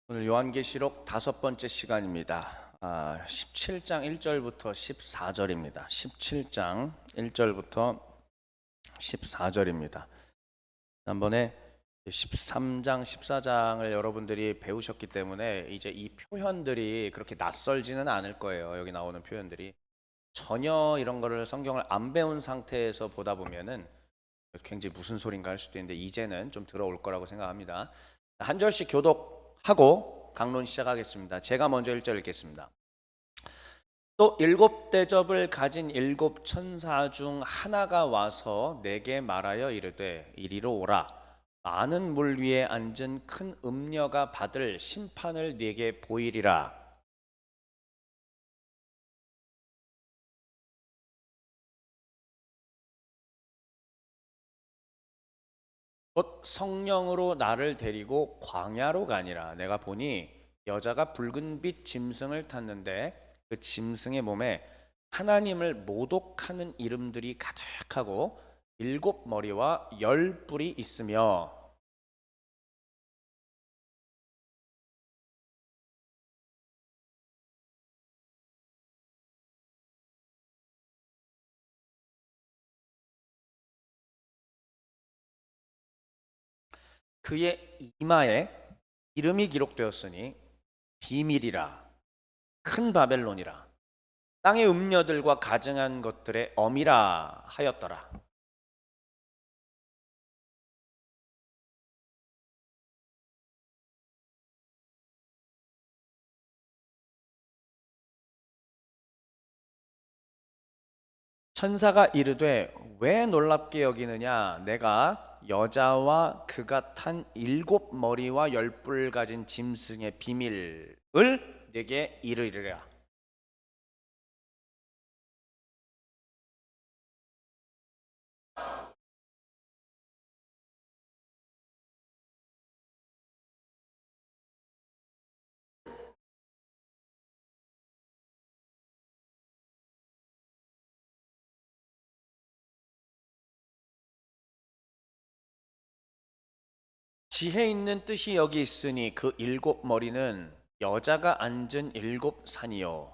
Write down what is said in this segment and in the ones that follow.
오늘 요한계시록 5번째 시간입니다. 17장 1절부터 14절입니다. 17장 1절부터 14절입니다. 지난번에 13장, 14장을 여러분들이 배우셨기 때문에 이제 이 표현들이 그렇게 낯설지는 않을 거예요. 여기 나오는 표현들이 전혀 이런 거를 성경을 안 배운 상태에서 보다 보면은 굉장히 무슨 소린가 할 수도 있는데 이제는 좀 들어올 거라고 생각합니다. 한 절씩 교독하고 강론 시작하겠습니다. 제가 먼저 1절 읽겠습니다. 또 7대접을 가진 7천사 중 하나가 와서 내게 말하여 이르되 이리로 오라. 많은 물 위에 앉은 큰 음녀가 받을 심판을 네게 보이리라. 곧 성령으로 나를 데리고 광야로 가니라. 내가 보니 여자가 붉은 빛 짐승을 탔는데 그 짐승의 몸에 하나님을 모독하는 이름들이 가득하고 7머리와 10뿔이 있으며 그의 이마에 이름이 기록되었으니 비밀이라, 큰 바벨론이라, 땅의 음녀들과 가증한 것들의 엄이라 하였더라. 천사가 이르되 왜 놀랍게 여기느냐? 내가 여자와 그가 탄 7머리와 10뿔 가진 짐승의 비밀을 내게 이르리라. 지혜 있는 뜻이 여기 있으니 그 7머리는 여자가 앉은 7산이요.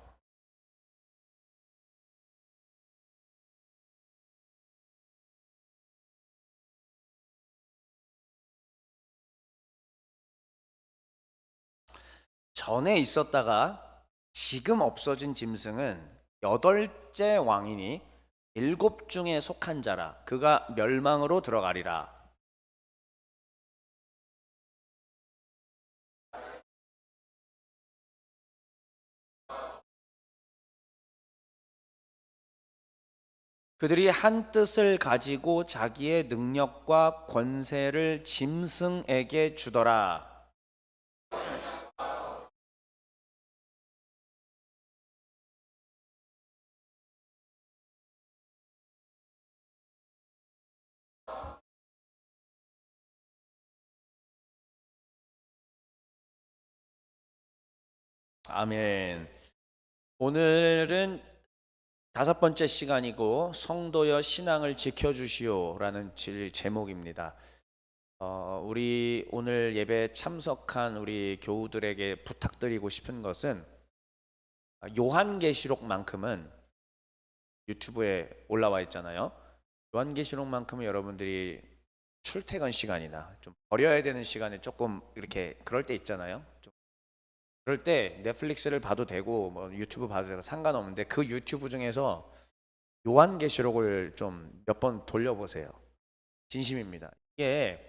전에 있었다가 지금 없어진 짐승은 8째 왕이니 7 중에 속한 자라. 그가 멸망으로 들어가리라. 그들이 한 뜻을 가지고 자기의 능력과 권세를 짐승에게 주더라. 아멘. 오늘은 5번째 시간이고 성도여 신앙을 지켜주시오라는 제목입니다. 우리 오늘 예배 참석한 우리 교우들에게 부탁드리고 싶은 것은 요한계시록만큼은 유튜브에 올라와 있잖아요. 요한계시록만큼은 여러분들이 출퇴근 시간이나 좀 버려야 되는 시간에 조금 이렇게 그럴 때 있잖아요. 좀 그럴 때 넷플릭스를 봐도 되고 뭐 유튜브 봐도 되고 상관없는데 그 유튜브 중에서 요한계시록을 좀 몇 번 돌려보세요. 진심입니다. 이게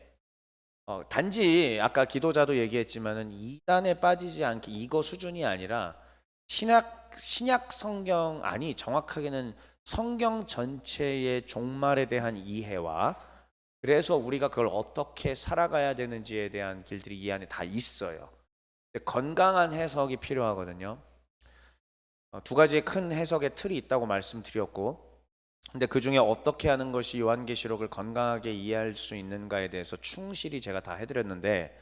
단지 아까 기도자도 얘기했지만은 이단에 빠지지 않게 이거 수준이 아니라 신약 성경 아니 정확하게는 성경 전체의 종말에 대한 이해와 그래서 우리가 그걸 어떻게 살아가야 되는지에 대한 길들이 이 안에 다 있어요. 근데 건강한 해석이 필요하거든요. 2가지의 큰 해석의 틀이 있다고 말씀드렸고 근데 그 중에 어떻게 하는 것이 요한계시록을 건강하게 이해할 수 있는가에 대해서 충실히 제가 다 해드렸는데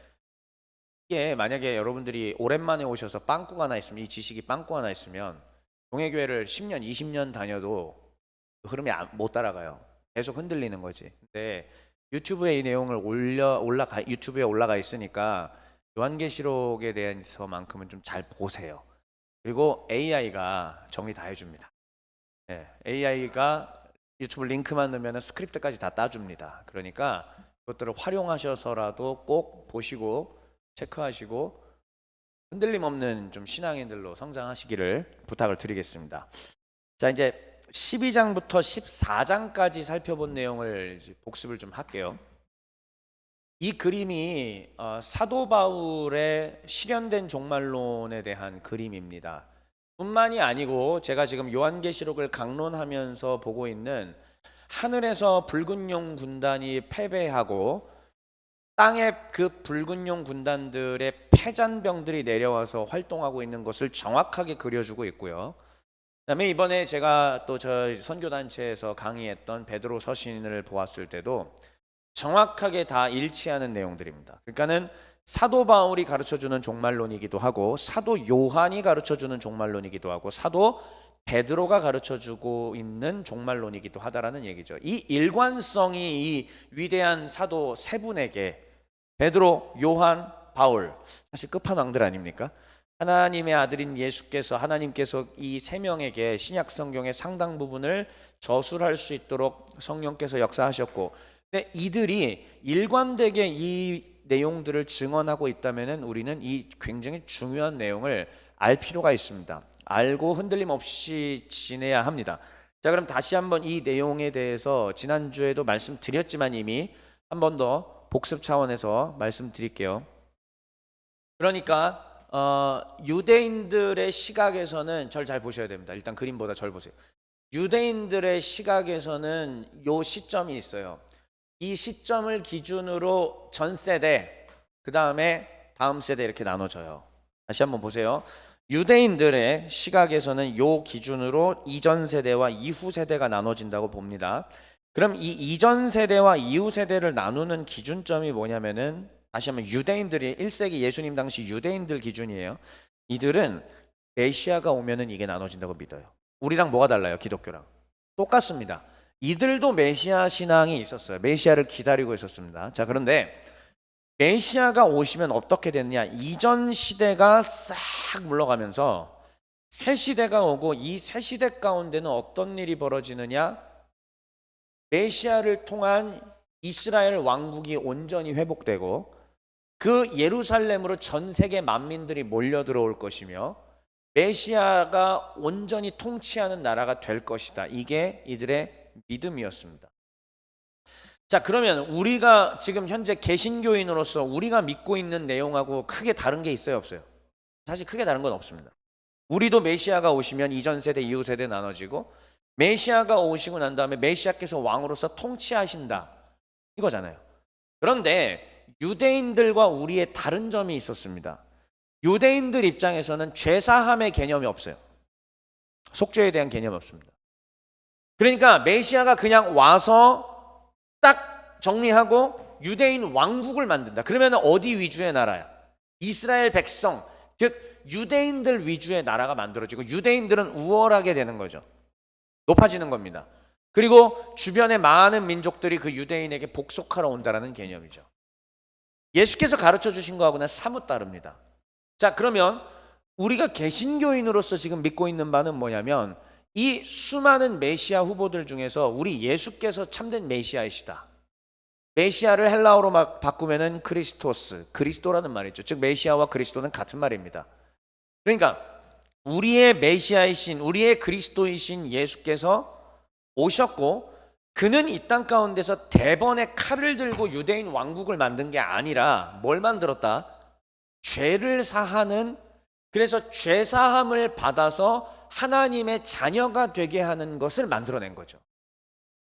이게 만약에 여러분들이 오랜만에 오셔서 빵꾸가 하나 있으면 이 지식이 빵꾸 하나 있으면 동해교회를 10년, 20년 다녀도 그 흐름이 못 따라가요. 계속 흔들리는 거지. 근데 유튜브에 이 내용을 유튜브에 올라가 있으니까 요한계시록에 대해서만큼은 좀 잘 보세요. 그리고 AI가 정리 다 해줍니다. AI가 유튜브 링크만 넣으면 스크립트까지 다 따줍니다. 그러니까 그것들을 활용하셔서라도 꼭 보시고 체크하시고 흔들림 없는 좀 신앙인들로 성장하시기를 부탁을 드리겠습니다. 자, 이제 12장부터 14장까지 살펴본 내용을 복습을 좀 할게요. 이 그림이 사도 바울의 실현된 종말론에 대한 그림입니다. 뿐만이 아니고 제가 지금 요한계시록을 강론하면서 보고 있는 하늘에서 붉은 용 군단이 패배하고 땅에 그 붉은 용 군단들의 패잔병들이 내려와서 활동하고 있는 것을 정확하게 그려주고 있고요. 그다음에 이번에 제가 또 저희 선교단체에서 강의했던 베드로 서신을 보았을 때도 정확하게 다 일치하는 내용들입니다. 그러니까는 사도 바울이 가르쳐주는 종말론이기도 하고 사도 요한이 가르쳐주는 종말론이기도 하고 사도 베드로가 가르쳐주고 있는 종말론이기도 하다라는 얘기죠. 이 일관성이 이 위대한 사도 세 분에게 베드로, 요한, 바울, 사실 끝판왕들 아닙니까? 하나님의 아들인 예수께서 하나님께서 이 세 명에게 신약 성경의 상당 부분을 저술할 수 있도록 성령께서 역사하셨고, 근데 이들이 일관되게 이 내용들을 증언하고 있다면은 우리는 이 굉장히 중요한 내용을 알 필요가 있습니다. 알고 흔들림 없이 지내야 합니다. 자, 그럼 다시 한번 이 내용에 대해서 지난주에도 말씀드렸지만 이미 한 번 더 복습 차원에서 말씀드릴게요. 그러니까 유대인들의 시각에서는 절 잘 보셔야 됩니다. 일단 그림보다 절 보세요. 유대인들의 시각에서는 요 시점이 있어요. 이 시점을 기준으로 전 세대, 그 다음에 다음 세대 이렇게 나눠져요. 다시 한번 보세요. 유대인들의 시각에서는 요 기준으로 이전 세대와 이후 세대가 나눠진다고 봅니다. 그럼 이 이전 세대와 이후 세대를 나누는 기준점이 뭐냐면은 다시 한번 유대인들이 1세기 예수님 당시 유대인들 기준이에요. 이들은 메시아가 오면은 이게 나눠진다고 믿어요. 우리랑 뭐가 달라요? 기독교랑 똑같습니다. 이들도 메시아 신앙이 있었어요. 메시아를 기다리고 있었습니다. 자, 그런데 메시아가 오시면 어떻게 되느냐? 이전 시대가 싹 물러가면서 새 시대가 오고 이 새 시대 가운데는 어떤 일이 벌어지느냐? 메시아를 통한 이스라엘 왕국이 온전히 회복되고 그 예루살렘으로 전 세계 만민들이 몰려 들어올 것이며 메시아가 온전히 통치하는 나라가 될 것이다. 이게 이들의 믿음이었습니다. 자, 그러면 우리가 지금 현재 개신교인으로서 우리가 믿고 있는 내용하고 크게 다른 게 있어요, 없어요? 사실 크게 다른 건 없습니다. 우리도 메시아가 오시면 이전 세대, 이후 세대 나눠지고 메시아가 오시고 난 다음에 메시아께서 왕으로서 통치하신다 이거잖아요. 그런데 유대인들과 우리의 다른 점이 있었습니다. 유대인들 입장에서는 죄사함의 개념이 없어요. 속죄에 대한 개념이 없습니다. 그러니까 메시아가 그냥 와서 딱 정리하고 유대인 왕국을 만든다. 그러면 어디 위주의 나라야? 이스라엘 백성, 즉 유대인들 위주의 나라가 만들어지고 유대인들은 우월하게 되는 거죠. 높아지는 겁니다. 그리고 주변의 많은 민족들이 그 유대인에게 복속하러 온다라는 개념이죠. 예수께서 가르쳐 주신 거하고는 사뭇 다릅니다. 자, 그러면 우리가 개신교인으로서 지금 믿고 있는 바는 뭐냐면 이 수많은 메시아 후보들 중에서 우리 예수께서 참된 메시아이시다. 메시아를 헬라어로 막 바꾸면은 크리스토스, 그리스도라는 말이죠. 즉 메시아와 그리스도는 같은 말입니다. 그러니까 우리의 메시아이신, 우리의 그리스도이신 예수께서 오셨고 그는 이 땅 가운데서 대번의 칼을 들고 유대인 왕국을 만든 게 아니라 뭘 만들었다? 죄를 사하는, 그래서 죄사함을 받아서 하나님의 자녀가 되게 하는 것을 만들어낸 거죠.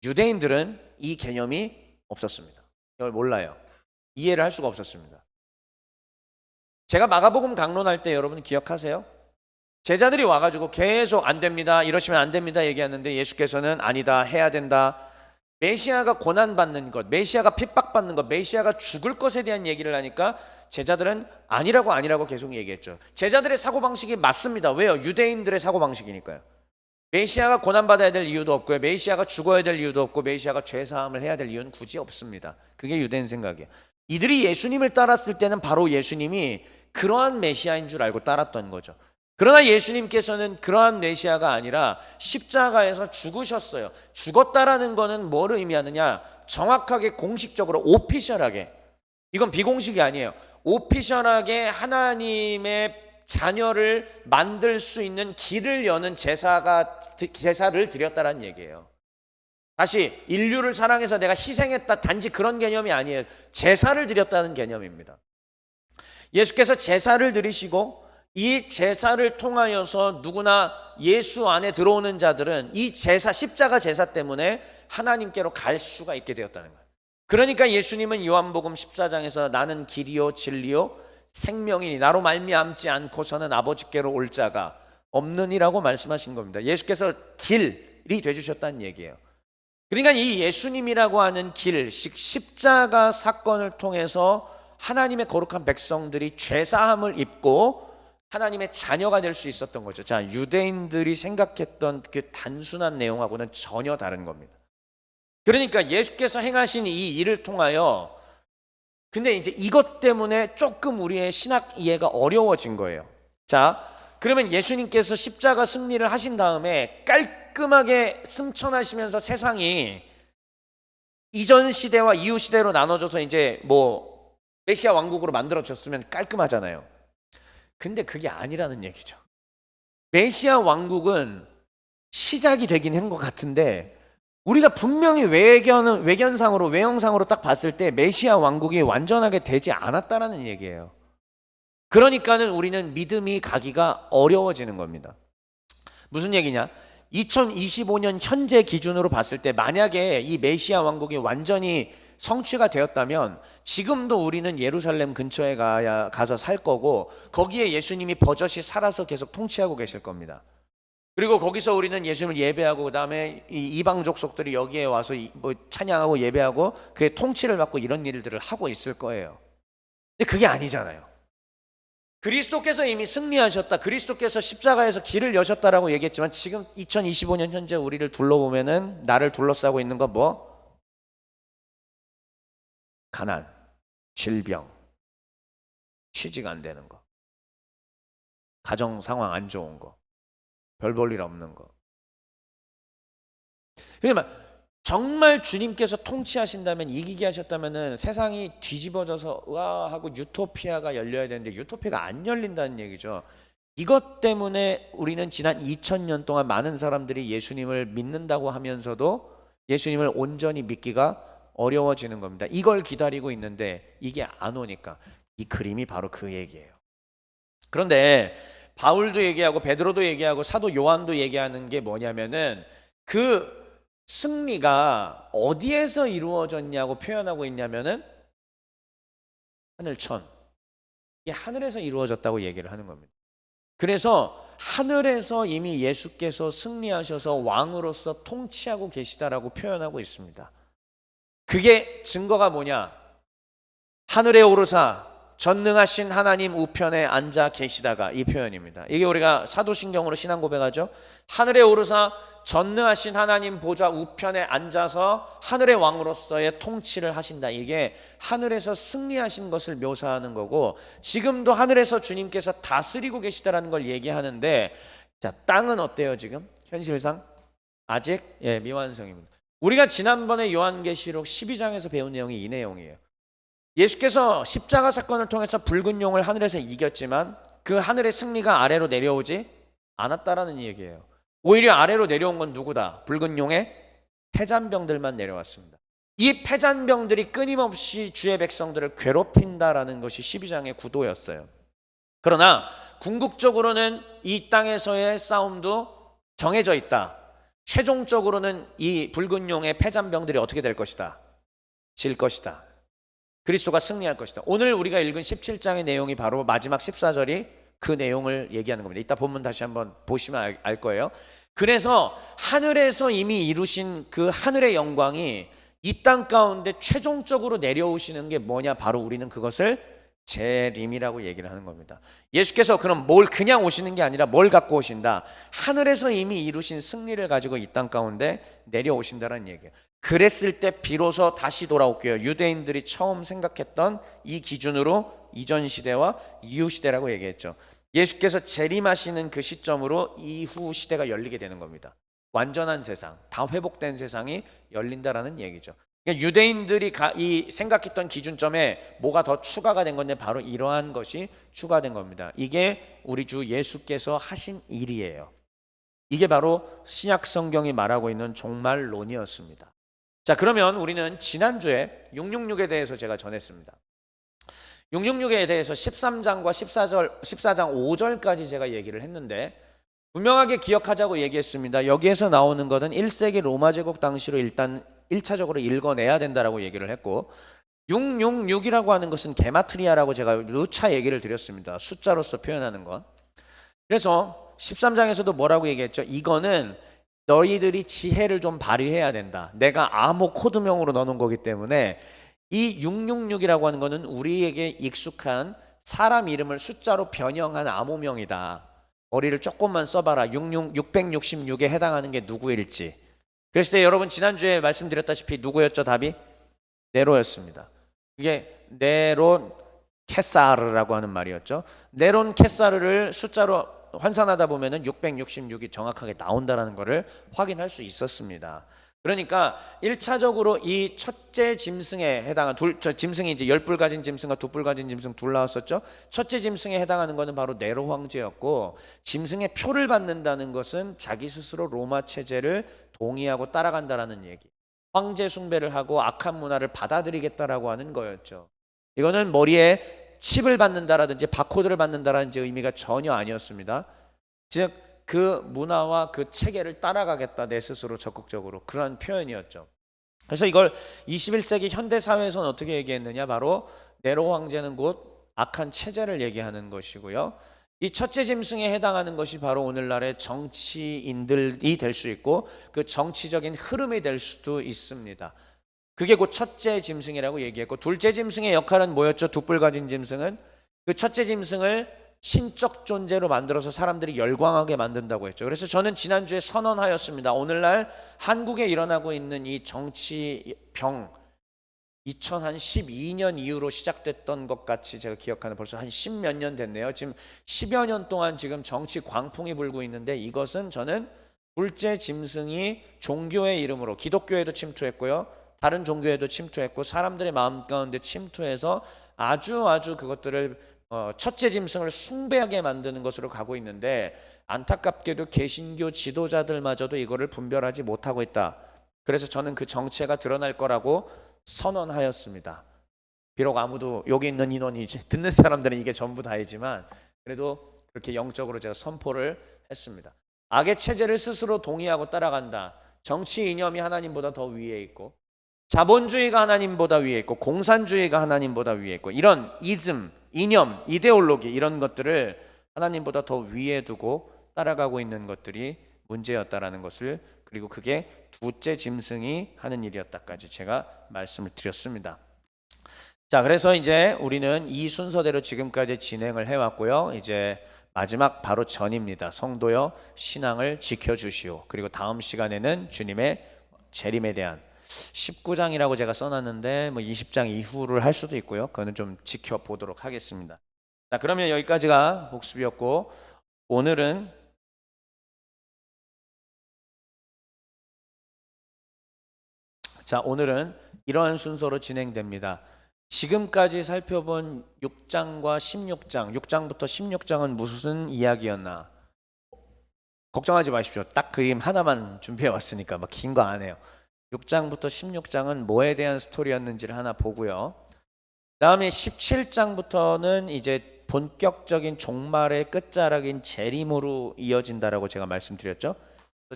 유대인들은 이 개념이 없었습니다. 이걸 몰라요. 이해를 할 수가 없었습니다. 제가 마가복음 강론할 때 여러분 기억하세요? 제자들이 와가지고 계속 안 됩니다, 이러시면 안 됩니다 얘기하는데 예수께서는 아니다, 해야 된다. 메시아가 고난받는 것, 메시아가 핍박받는 것, 메시아가 죽을 것에 대한 얘기를 하니까 제자들은 아니라고 계속 얘기했죠. 제자들의 사고방식이 맞습니다. 왜요? 유대인들의 사고방식이니까요. 메시아가 고난받아야 될 이유도 없고요, 메시아가 죽어야 될 이유도 없고 메시아가 죄사함을 해야 될 이유는 굳이 없습니다. 그게 유대인 생각이에요. 이들이 예수님을 따랐을 때는 바로 예수님이 그러한 메시아인 줄 알고 따랐던 거죠. 그러나 예수님께서는 그러한 메시아가 아니라 십자가에서 죽으셨어요. 죽었다라는 거는 뭘 의미하느냐? 정확하게 공식적으로 오피셜하게, 이건 비공식이 아니에요. 오피셜하게 하나님의 자녀를 만들 수 있는 길을 여는 제사를 드렸다라는 얘기예요. 다시, 인류를 사랑해서 내가 희생했다, 단지 그런 개념이 아니에요. 제사를 드렸다는 개념입니다. 예수께서 제사를 드리시고 이 제사를 통하여서 누구나 예수 안에 들어오는 자들은 이 제사, 십자가 제사 때문에 하나님께로 갈 수가 있게 되었다는 거예요. 그러니까 예수님은 요한복음 14장에서 나는 길이요 진리요 생명이니 나로 말미암지 않고서는 아버지께로 올 자가 없느니라고 말씀하신 겁니다. 예수께서 길이 되주셨다는 얘기예요. 그러니까 이 예수님이라고 하는 길, 십자가 사건을 통해서 하나님의 거룩한 백성들이 죄사함을 입고 하나님의 자녀가 될 수 있었던 거죠. 자, 유대인들이 생각했던 그 단순한 내용하고는 전혀 다른 겁니다. 그러니까 예수께서 행하신 이 일을 통하여, 근데 이제 이것 때문에 조금 우리의 신학 이해가 어려워진 거예요. 자, 그러면 예수님께서 십자가 승리를 하신 다음에 깔끔하게 승천하시면서 세상이 이전 시대와 이후 시대로 나눠져서 이제 뭐 메시아 왕국으로 만들어졌으면 깔끔하잖아요. 근데 그게 아니라는 얘기죠. 메시아 왕국은 시작이 되긴 한 것 같은데 우리가 분명히 외견상으로, 외형상으로 딱 봤을 때 메시아 왕국이 완전하게 되지 않았다라는 얘기예요. 그러니까는 우리는 믿음이 가기가 어려워지는 겁니다. 무슨 얘기냐? 2025년 현재 기준으로 봤을 때 만약에 이 메시아 왕국이 완전히 성취가 되었다면 지금도 우리는 예루살렘 근처에 가서 살 거고 거기에 예수님이 버젓이 살아서 계속 통치하고 계실 겁니다. 그리고 거기서 우리는 예수님을 예배하고 그 다음에 이방 족속들이 여기에 와서 뭐 찬양하고 예배하고 그의 통치를 받고 이런 일들을 하고 있을 거예요. 근데 그게 아니잖아요. 그리스도께서 이미 승리하셨다, 그리스도께서 십자가에서 길을 여셨다라고 얘기했지만 지금 2025년 현재 우리를 둘러보면은 나를 둘러싸고 있는 거 뭐? 가난, 질병, 취직 안 되는 거, 가정 상황 안 좋은 거, 별 볼 일 없는 거. 그러니까 정말 주님께서 통치하신다면, 이기게 하셨다면은 세상이 뒤집어져서 와 하고 유토피아가 열려야 되는데 유토피아가 안 열린다는 얘기죠. 이것 때문에 우리는 지난 2000년 동안 많은 사람들이 예수님을 믿는다고 하면서도 예수님을 온전히 믿기가 어려워지는 겁니다. 이걸 기다리고 있는데 이게 안 오니까. 이 그림이 바로 그 얘기예요. 그런데 바울도 얘기하고 베드로도 얘기하고 사도 요한도 얘기하는 게 뭐냐면은 그 승리가 어디에서 이루어졌냐고 표현하고 있냐면은 하늘천, 이게 하늘에서 이루어졌다고 얘기를 하는 겁니다. 그래서 하늘에서 이미 예수께서 승리하셔서 왕으로서 통치하고 계시다라고 표현하고 있습니다. 그게 증거가 뭐냐? 하늘에 오르사 전능하신 하나님 우편에 앉아 계시다가 이 표현입니다. 이게 우리가 사도신경으로 신앙 고백하죠. 하늘에 오르사 전능하신 하나님 보좌 우편에 앉아서 하늘의 왕으로서의 통치를 하신다. 이게 하늘에서 승리하신 것을 묘사하는 거고, 지금도 하늘에서 주님께서 다스리고 계시다라는 걸 얘기하는데, 자, 땅은 어때요 지금? 현실상 아직 미완성입니다. 우리가 지난번에 요한계시록 12장에서 배운 내용이 이 내용이에요. 예수께서 십자가 사건을 통해서 붉은 용을 하늘에서 이겼지만 그 하늘의 승리가 아래로 내려오지 않았다라는 얘기예요. 오히려 아래로 내려온 건 누구다? 붉은 용의 패잔병들만 내려왔습니다. 이 패잔병들이 끊임없이 주의 백성들을 괴롭힌다라는 것이 12장의 구도였어요. 그러나 궁극적으로는 이 땅에서의 싸움도 정해져 있다. 최종적으로는 이 붉은 용의 패잔병들이 어떻게 될 것이다? 질 것이다. 그리스도가 승리할 것이다. 오늘 우리가 읽은 17장의 내용이 바로 마지막 14절이 그 내용을 얘기하는 겁니다. 이따 본문 다시 한번 보시면 알 거예요. 그래서 하늘에서 이미 이루신 그 하늘의 영광이 이 땅 가운데 최종적으로 내려오시는 게 뭐냐? 바로 우리는 그것을 재림이라고 얘기를 하는 겁니다. 예수께서 그럼 뭘 그냥 오시는 게 아니라 뭘 갖고 오신다? 하늘에서 이미 이루신 승리를 가지고 이 땅 가운데 내려오신다는 얘기예요. 그랬을 때 비로소 다시 돌아올게요. 유대인들이 처음 생각했던 이 기준으로 이전 시대와 이후 시대라고 얘기했죠. 예수께서 재림하시는 그 시점으로 이후 시대가 열리게 되는 겁니다. 완전한 세상, 다 회복된 세상이 열린다라는 얘기죠. 그러니까 유대인들이 이 생각했던 기준점에 뭐가 더 추가가 된 건데 바로 이러한 것이 추가된 겁니다. 이게 우리 주 예수께서 하신 일이에요. 이게 바로 신약 성경이 말하고 있는 종말론이었습니다. 자, 그러면 우리는 지난주에 666에 대해서 제가 전했습니다. 666에 대해서 13장과 14장 5절까지 제가 얘기를 했는데 분명하게 기억하자고 얘기했습니다. 여기에서 나오는 것은 1세기 로마 제국 당시로 일단 1차적으로 읽어내야 된다라고 얘기를 했고 666이라고 하는 것은 게마트리아라고 제가 누차 얘기를 드렸습니다. 숫자로서 표현하는 것. 그래서 13장에서도 뭐라고 얘기했죠? 이거는 너희들이 지혜를 좀 발휘해야 된다. 내가 암호 코드명으로 넣어놓은 거기 때문에 이 666이라고 하는 거는 우리에게 익숙한 사람 이름을 숫자로 변형한 암호명이다. 머리를 조금만 써봐라. 666에 해당하는 게 누구일지. 그랬을 때 여러분 지난주에 말씀드렸다시피 누구였죠? 답이? 네로였습니다. 이게 네론 케사르라고 하는 말이었죠. 네론 케사르를 숫자로 환산하다 보면은 666이 정확하게 나온다는 것을 확인할 수 있었습니다. 그러니까 1차적으로 이 첫째 짐승에 해당한 짐승이 이제 10뿔 가진 짐승과 2뿔 가진 짐승 둘 나왔었죠. 첫째 짐승에 해당하는 것은 바로 네로 황제였고 짐승의 표를 받는다는 것은 자기 스스로 로마 체제를 동의하고 따라간다라는 얘기. 황제 숭배를 하고 악한 문화를 받아들이겠다라고 하는 거였죠. 이거는 머리에 칩을 받는다라든지 바코드를 받는다라든지 의미가 전혀 아니었습니다. 즉 그 문화와 그 체계를 따라가겠다 내 스스로 적극적으로 그런 표현이었죠. 그래서 이걸 21세기 현대사회에서는 어떻게 얘기했느냐, 바로 네로 황제는 곧 악한 체제를 얘기하는 것이고요. 이 첫째 짐승에 해당하는 것이 바로 오늘날의 정치인들이 될 수 있고 그 정치적인 흐름이 될 수도 있습니다. 그게 곧 첫째 짐승이라고 얘기했고, 둘째 짐승의 역할은 뭐였죠? 2뿔 가진 짐승은 그 첫째 짐승을 신적 존재로 만들어서 사람들이 열광하게 만든다고 했죠. 그래서 저는 지난주에 선언하였습니다. 오늘날 한국에 일어나고 있는 이 정치병 2012년 이후로 시작됐던 것 같이 제가 기억하는, 벌써 한 10몇 년 됐네요. 지금 10여 년 동안 지금 정치 광풍이 불고 있는데 이것은 저는 둘째 짐승이 종교의 이름으로 기독교에도 침투했고요. 다른 종교에도 침투했고 사람들의 마음 가운데 침투해서 아주 그것들을 첫째 짐승을 숭배하게 만드는 것으로 가고 있는데 안타깝게도 개신교 지도자들마저도 이거를 분별하지 못하고 있다. 그래서 저는 그 정체가 드러날 거라고 선언하였습니다. 비록 아무도 여기 있는 인원이 듣는 사람들은 이게 전부 다이지만 그래도 그렇게 영적으로 제가 선포를 했습니다. 악의 체제를 스스로 동의하고 따라간다. 정치 이념이 하나님보다 더 위에 있고 자본주의가 하나님보다 위에 있고 공산주의가 하나님보다 위에 있고 이런 이즘, 이념, 이데올로기 이런 것들을 하나님보다 더 위에 두고 따라가고 있는 것들이 문제였다라는 것을, 그리고 그게 둘째 짐승이 하는 일이었다까지 제가 말씀을 드렸습니다. 자, 그래서 이제 우리는 이 순서대로 지금까지 진행을 해왔고요. 이제 마지막 바로 전입니다. 성도여 신앙을 지켜주시오. 그리고 다음 시간에는 주님의 재림에 대한 19장이라고 제가 써놨는데 뭐 20장 이후를 할 수도 있고요. 그거는 좀 지켜보도록 하겠습니다. 자, 그러면 여기까지가 복습이었고 오늘은 이러한 순서로 진행됩니다. 지금까지 살펴본 6장과 16장, 6장부터 16장은 무슨 이야기였나? 걱정하지 마십시오. 딱 그림 하나만 준비해 왔으니까 막 긴 거 안 해요. 6장부터 16장은 뭐에 대한 스토리였는지를 하나 보고요. 다음에 17장부터는 이제 본격적인 종말의 끝자락인 재림으로 이어진다라고 제가 말씀드렸죠.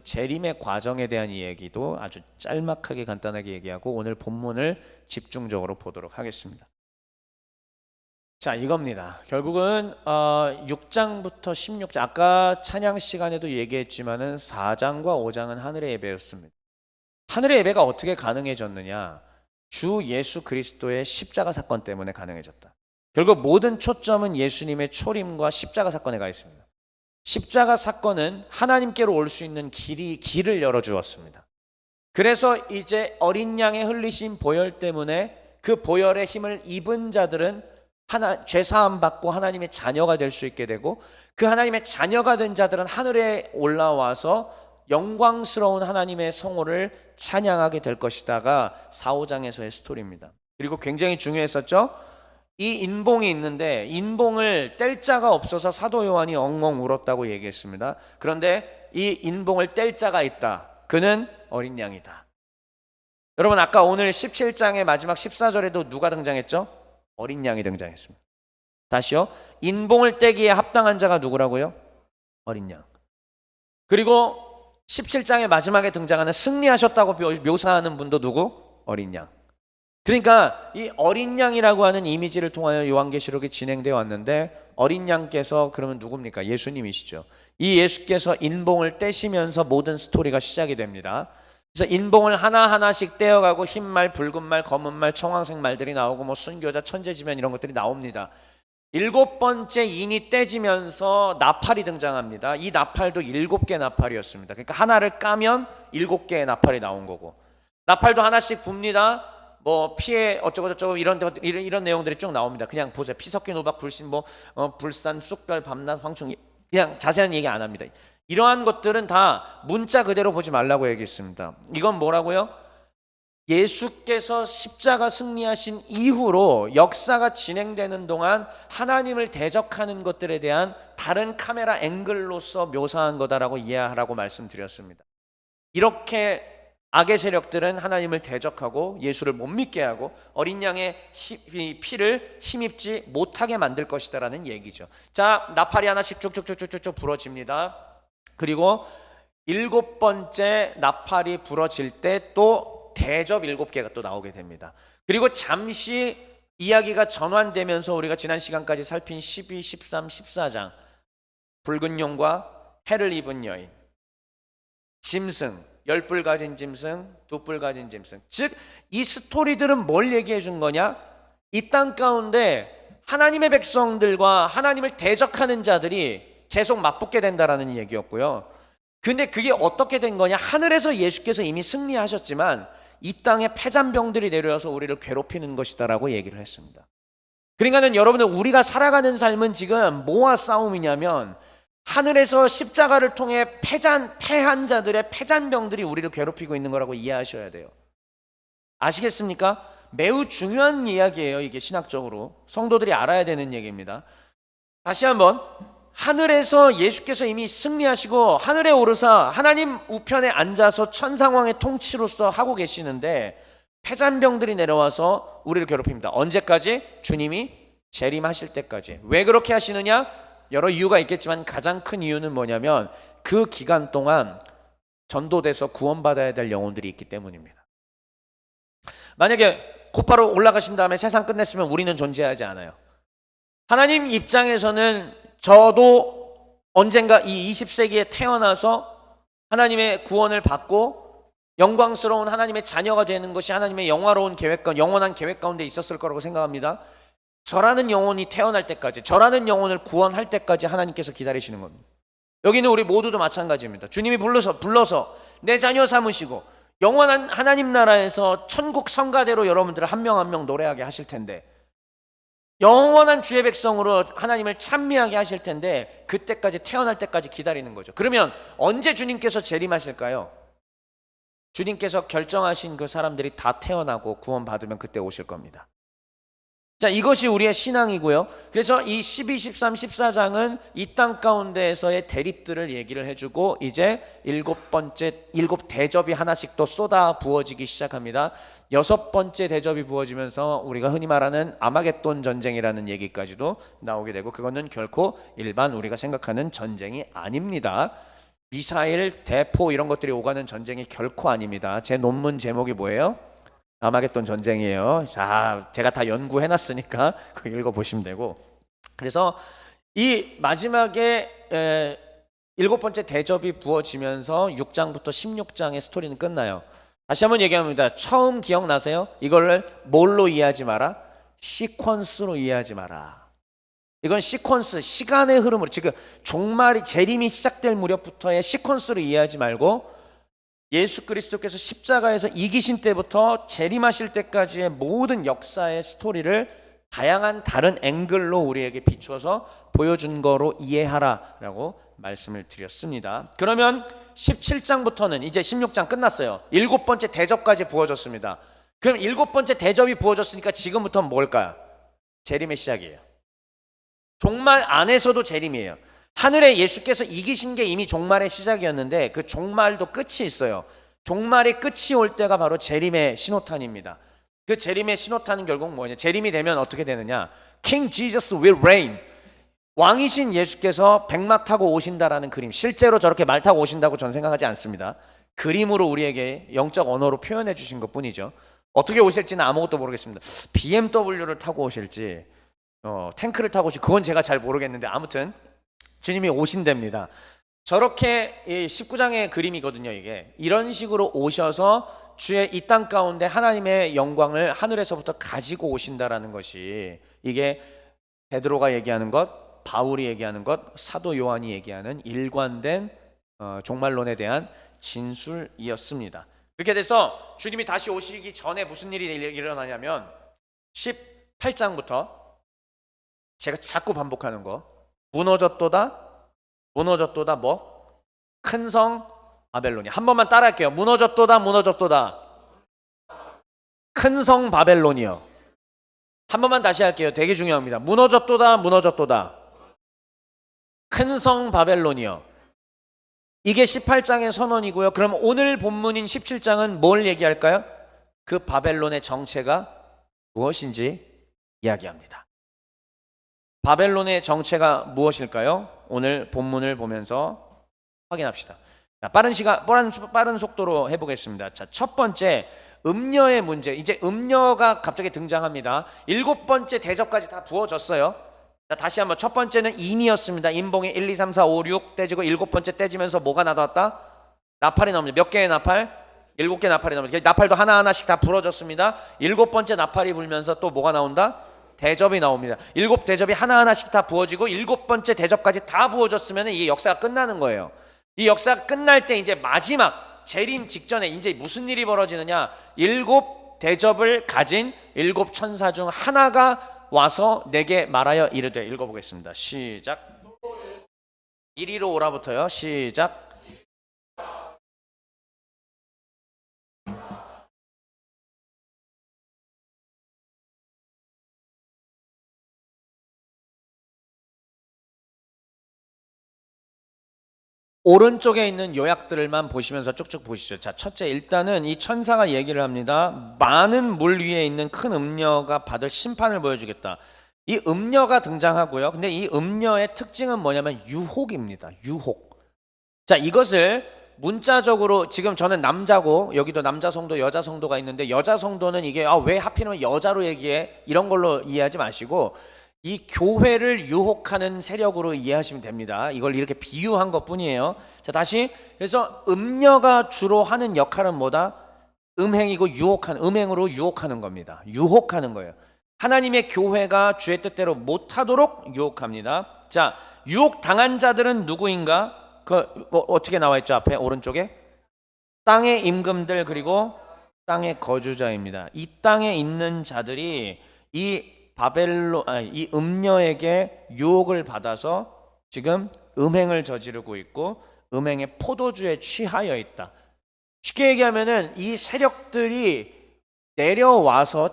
재림의 과정에 대한 이야기도 아주 짤막하게 간단하게 얘기하고 오늘 본문을 집중적으로 보도록 하겠습니다. 자, 이겁니다. 결국은 6장부터 16장, 아까 찬양 시간에도 얘기했지만은 4장과 5장은 하늘의 예배였습니다. 하늘의 예배가 어떻게 가능해졌느냐? 주 예수 그리스도의 십자가 사건 때문에 가능해졌다. 결국 모든 초점은 예수님의 초림과 십자가 사건에 가 있습니다. 십자가 사건은 하나님께로 올 수 있는 길을 열어주었습니다. 그래서 이제 어린 양의 흘리신 보혈 때문에 그 보혈의 힘을 입은 자들은 죄 사함 받고 하나님의 자녀가 될 수 있게 되고, 그 하나님의 자녀가 된 자들은 하늘에 올라와서 영광스러운 하나님의 성호를 찬양하게 될 것이다가 4, 5장에서의 스토리입니다. 그리고 굉장히 중요했었죠. 이 인봉이 있는데 인봉을 뗄 자가 없어서 사도 요한이 엉엉 울었다고 얘기했습니다. 그런데 이 인봉을 뗄 자가 있다. 그는 어린 양이다. 여러분, 아까 오늘 17장의 마지막 14절에도 누가 등장했죠? 어린 양이 등장했습니다. 다시요. 인봉을 떼기에 합당한 자가 누구라고요? 어린 양. 그리고 17장의 마지막에 등장하는 승리하셨다고 묘사하는 분도 누구? 어린 양. 그러니까 이 어린 양이라고 하는 이미지를 통하여 요한계시록이 진행되어 왔는데, 어린 양께서 그러면 누굽니까? 예수님이시죠. 이 예수께서 인봉을 떼시면서 모든 스토리가 시작이 됩니다. 그래서 인봉을 하나하나씩 떼어가고 흰말, 붉은말, 검은말, 청황색 말들이 나오고 뭐 순교자, 천재지변 이런 것들이 나옵니다. 7번째 인이 떼지면서 나팔이 등장합니다. 이 나팔도 7개 나팔이었습니다. 그러니까 하나를 까면 7개의 나팔이 나온 거고, 나팔도 하나씩 붑니다. 뭐 피해 어쩌고저쩌고 이런 내용들이 쭉 나옵니다. 그냥 보세요. 피 섞인 우박, 불신, 불산, 쑥별, 밤낮, 황충, 그냥 자세한 얘기 안 합니다. 이러한 것들은 다 문자 그대로 보지 말라고 얘기했습니다. 이건 뭐라고요? 예수께서 십자가 승리하신 이후로 역사가 진행되는 동안 하나님을 대적하는 것들에 대한 다른 카메라 앵글로서 묘사한 거다라고 이해하라고 말씀드렸습니다. 이렇게 악의 세력들은 하나님을 대적하고 예수를 못 믿게 하고 어린 양의 피를 힘입지 못하게 만들 것이다라는 얘기죠. 자, 나팔이 하나씩 쭉쭉쭉쭉쭉 부러집니다. 그리고 7번째 나팔이 부러질 때 또 대접 7개가 또 나오게 됩니다. 그리고 잠시 이야기가 전환되면서 우리가 지난 시간까지 살핀 12, 13, 14장 붉은 용과 해를 입은 여인, 짐승, 10뿔 가진 짐승, 2뿔 가진 짐승. 즉 이 스토리들은 뭘 얘기해 준 거냐? 이 땅 가운데 하나님의 백성들과 하나님을 대적하는 자들이 계속 맞붙게 된다라는 얘기였고요. 근데 그게 어떻게 된 거냐? 하늘에서 예수께서 이미 승리하셨지만 이 땅에 패잔병들이 내려와서 우리를 괴롭히는 것이다라고 얘기를 했습니다. 그러니까는 여러분들, 우리가 살아가는 삶은 지금 뭐와 싸움이냐면 하늘에서 십자가를 통해 패한 자들의 패잔병들이 우리를 괴롭히고 있는 거라고 이해하셔야 돼요. 아시겠습니까? 매우 중요한 이야기예요. 이게 신학적으로 성도들이 알아야 되는 얘기입니다. 다시 한번, 하늘에서 예수께서 이미 승리하시고 하늘에 오르사 하나님 우편에 앉아서 천상왕의 통치로서 하고 계시는데 패잔병들이 내려와서 우리를 괴롭힙니다. 언제까지? 주님이 재림하실 때까지. 왜 그렇게 하시느냐? 여러 이유가 있겠지만 가장 큰 이유는 뭐냐면 그 기간 동안 전도돼서 구원받아야 될 영혼들이 있기 때문입니다. 만약에 곧바로 올라가신 다음에 세상 끝냈으면 우리는 존재하지 않아요. 하나님 입장에서는 저도 언젠가 이 20세기에 태어나서 하나님의 구원을 받고 영광스러운 하나님의 자녀가 되는 것이 하나님의 영원한 계획 가운데 있었을 거라고 생각합니다. 저라는 영혼이 태어날 때까지, 저라는 영혼을 구원할 때까지 하나님께서 기다리시는 겁니다. 여기는 우리 모두도 마찬가지입니다. 주님이 불러서 내 자녀 삼으시고 영원한 하나님 나라에서 천국 성가대로 여러분들을 한 명 한 명 노래하게 하실 텐데, 영원한 주의 백성으로 하나님을 찬미하게 하실 텐데, 그때까지, 태어날 때까지 기다리는 거죠. 그러면 언제 주님께서 재림하실까요? 주님께서 결정하신 그 사람들이 다 태어나고 구원받으면 그때 오실 겁니다. 자, 이것이 우리의 신앙이고요. 그래서 이 12, 13, 14장은 이 땅 가운데에서의 대립들을 얘기를 해주고 이제 7 대접이 하나씩 또 쏟아 부어지기 시작합니다. 6번째 대접이 부어지면서 우리가 흔히 말하는 아마겟돈 전쟁이라는 얘기까지도 나오게 되고, 그거는 결코 일반 우리가 생각하는 전쟁이 아닙니다. 미사일, 대포 이런 것들이 오가는 전쟁이 결코 아닙니다. 제 논문 제목이 뭐예요? 아마겟돈 전쟁이에요. 자, 제가 다 연구해놨으니까 그거 읽어보시면 되고, 그래서 이 마지막에 7번째 대접이 부어지면서 6장부터 16장의 스토리는 끝나요. 다시 한번 얘기합니다. 처음 기억나세요? 이거를 뭘로 이해하지 마라? 시퀀스로 이해하지 마라. 이건 시퀀스, 시간의 흐름으로, 지금 종말이, 재림이 시작될 무렵부터의 시퀀스로 이해하지 말고 예수 그리스도께서 십자가에서 이기신 때부터 재림하실 때까지의 모든 역사의 스토리를 다양한 다른 앵글로 우리에게 비추어서 보여준 거로 이해하라라고 말씀을 드렸습니다. 그러면 17장부터는 이제 16장 끝났어요. 일곱 번째 대접까지 부어졌습니다. 그럼 일곱 번째 대접이 부어졌으니까 지금부터는 뭘까요? 재림의 시작이에요. 종말 안에서도 재림이에요. 하늘에 예수께서 이기신 게 이미 종말의 시작이었는데 그 종말도 끝이 있어요. 종말의 끝이 올 때가 바로 재림의 신호탄입니다. 그 재림의 신호탄은 결국 뭐냐? 재림이 되면 어떻게 되느냐? King Jesus will reign. 왕이신 예수께서 백마 타고 오신다라는 그림. 실제로 저렇게 말 타고 오신다고 저는 생각하지 않습니다. 그림으로 우리에게 영적 언어로 표현해 주신 것 뿐이죠. 어떻게 오실지는 아무것도 모르겠습니다. BMW를 타고 오실지 탱크를 타고 오실지 그건 제가 잘 모르겠는데 아무튼 주님이 오신답니다. 저렇게 19장의 그림이거든요. 이게 이런 식으로 오셔서 주의 이 땅 가운데 하나님의 영광을 하늘에서부터 가지고 오신다라는 것이 이게 베드로가 얘기하는 것, 바울이 얘기하는 것, 사도 요한이 얘기하는 일관된 종말론에 대한 진술이었습니다. 그렇게 돼서 주님이 다시 오시기 전에 무슨 일이 일어나냐면 18장부터 제가 자꾸 반복하는 거 무너졌도다 뭐? 큰 성 바벨론이야. 한 번만 따라할게요. 무너졌도다 큰 성 바벨론이요. 한 번만 다시 할게요. 되게 중요합니다. 무너졌도다 큰 성 바벨론이요. 이게 18장의 선언이고요. 그럼 오늘 본문인 17장은 뭘 얘기할까요? 그 바벨론의 정체가 무엇인지 이야기합니다. 바벨론의 정체가 무엇일까요? 오늘 본문을 보면서 확인합시다. 자, 빠른 속도로 해보겠습니다. 자, 첫 번째 음녀의 문제. 이제 음녀가 갑자기 등장합니다. 일곱 번째 대접까지 다 부어졌어요. 자, 다시 한번 첫 번째는 인이었습니다. 인봉이 1, 2, 3, 4, 5, 6 떼지고 일곱 번째 떼지면서 뭐가 나왔다? 나팔이 나옵니다. 몇 개의 나팔? 7개 나팔이 나옵니다. 나팔도 하나하나씩 다 부러졌습니다. 일곱 번째 나팔이 불면서 또 뭐가 나온다? 대접이 나옵니다. 일곱 대접이 하나하나씩 다 부어지고 일곱 번째 대접까지 다 부어졌으면 이게 역사가 끝나는 거예요. 이 역사가 끝날 때 이제 마지막 재림 직전에 이제 무슨 일이 벌어지느냐? 일곱 대접을 가진 일곱 천사 중 하나가 와서 내게 말하여 이르되. 읽어보겠습니다. 시작. 이리로 오라부터요. 시작. 오른쪽에 있는 요약들만 보시면서 쭉쭉 보시죠. 자, 첫째, 일단은 이 천사가 얘기를 합니다. 많은 물 위에 있는 큰 음녀가 받을 심판을 보여주겠다. 이 음녀가 등장하고요. 근데 이 음녀의 특징은 뭐냐면 유혹입니다. 유혹. 자, 이것을 문자적으로 지금 저는 남자고 여기도 남자 성도, 여자 성도가 있는데 여자 성도는 이게 왜 하필이면 여자로 얘기해? 이런 걸로 이해하지 마시고 이 교회를 유혹하는 세력으로 이해하시면 됩니다. 이걸 이렇게 비유한 것 뿐이에요. 자, 다시. 그래서 음녀가 주로 하는 역할은 뭐다? 음행이고 음행으로 유혹하는 겁니다. 유혹하는 거예요. 하나님의 교회가 주의 뜻대로 못하도록 유혹합니다. 자, 유혹 당한 자들은 누구인가? 어떻게 나와 있죠? 앞에 오른쪽에 땅의 임금들 그리고 땅의 거주자입니다. 이 땅에 있는 자들이 이 음녀에게 유혹을 받아서 지금 음행을 저지르고 있고 음행의 포도주에 취하여 있다. 쉽게 얘기하면은 이 세력들이 내려와서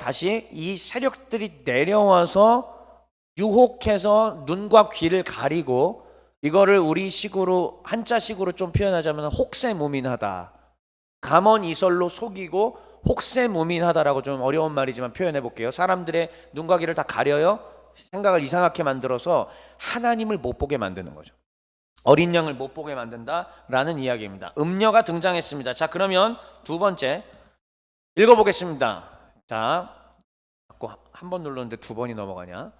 유혹해서 눈과 귀를 가리고 이거를 우리 식으로 한자식으로 좀 표현하자면 혹세무민하다. 감언이설로 속이고 혹세무민하다라고 좀 어려운 말이지만 표현해 볼게요. 사람들의 눈과 귀를 다 가려요. 생각을 이상하게 만들어서 하나님을 못 보게 만드는 거죠. 어린 양을 못 보게 만든다라는 이야기입니다. 음녀가 등장했습니다. 자, 그러면 두 번째 읽어보겠습니다. 자, 자꾸 한 번 눌렀는데 두 번이 넘어가냐?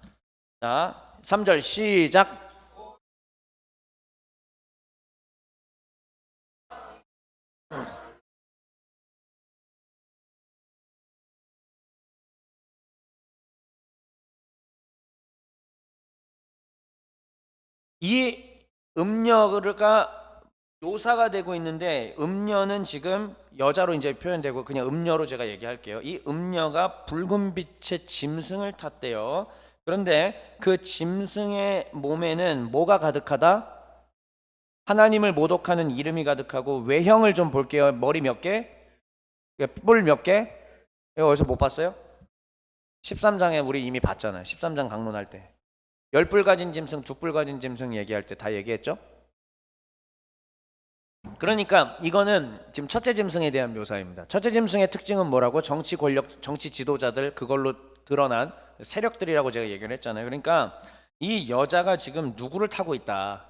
자, 3절 시작. 이 음녀가 묘사가 되고 있는데 음녀는 지금 여자로 이제 표현되고 그냥 음녀로 제가 얘기할게요. 이 음녀가 붉은 빛의 짐승을 탔대요. 그런데 그 짐승의 몸에는 뭐가 가득하다? 하나님을 모독하는 이름이 가득하고 외형을 좀 볼게요. 머리 몇 개? 뿔 몇 개? 이거 어디서 못 봤어요? 13장에 우리 이미 봤잖아요. 13장 강론할 때. 10뿔 가진 짐승, 2뿔 가진 짐승 얘기할 때 다 얘기했죠? 그러니까 이거는 지금 첫째 짐승에 대한 묘사입니다. 첫째 짐승의 특징은 뭐라고? 정치 권력, 정치 지도자들 그걸로 드러난 세력들이라고 제가 얘기를 했잖아요. 그러니까 이 여자가 지금 누구를 타고 있다?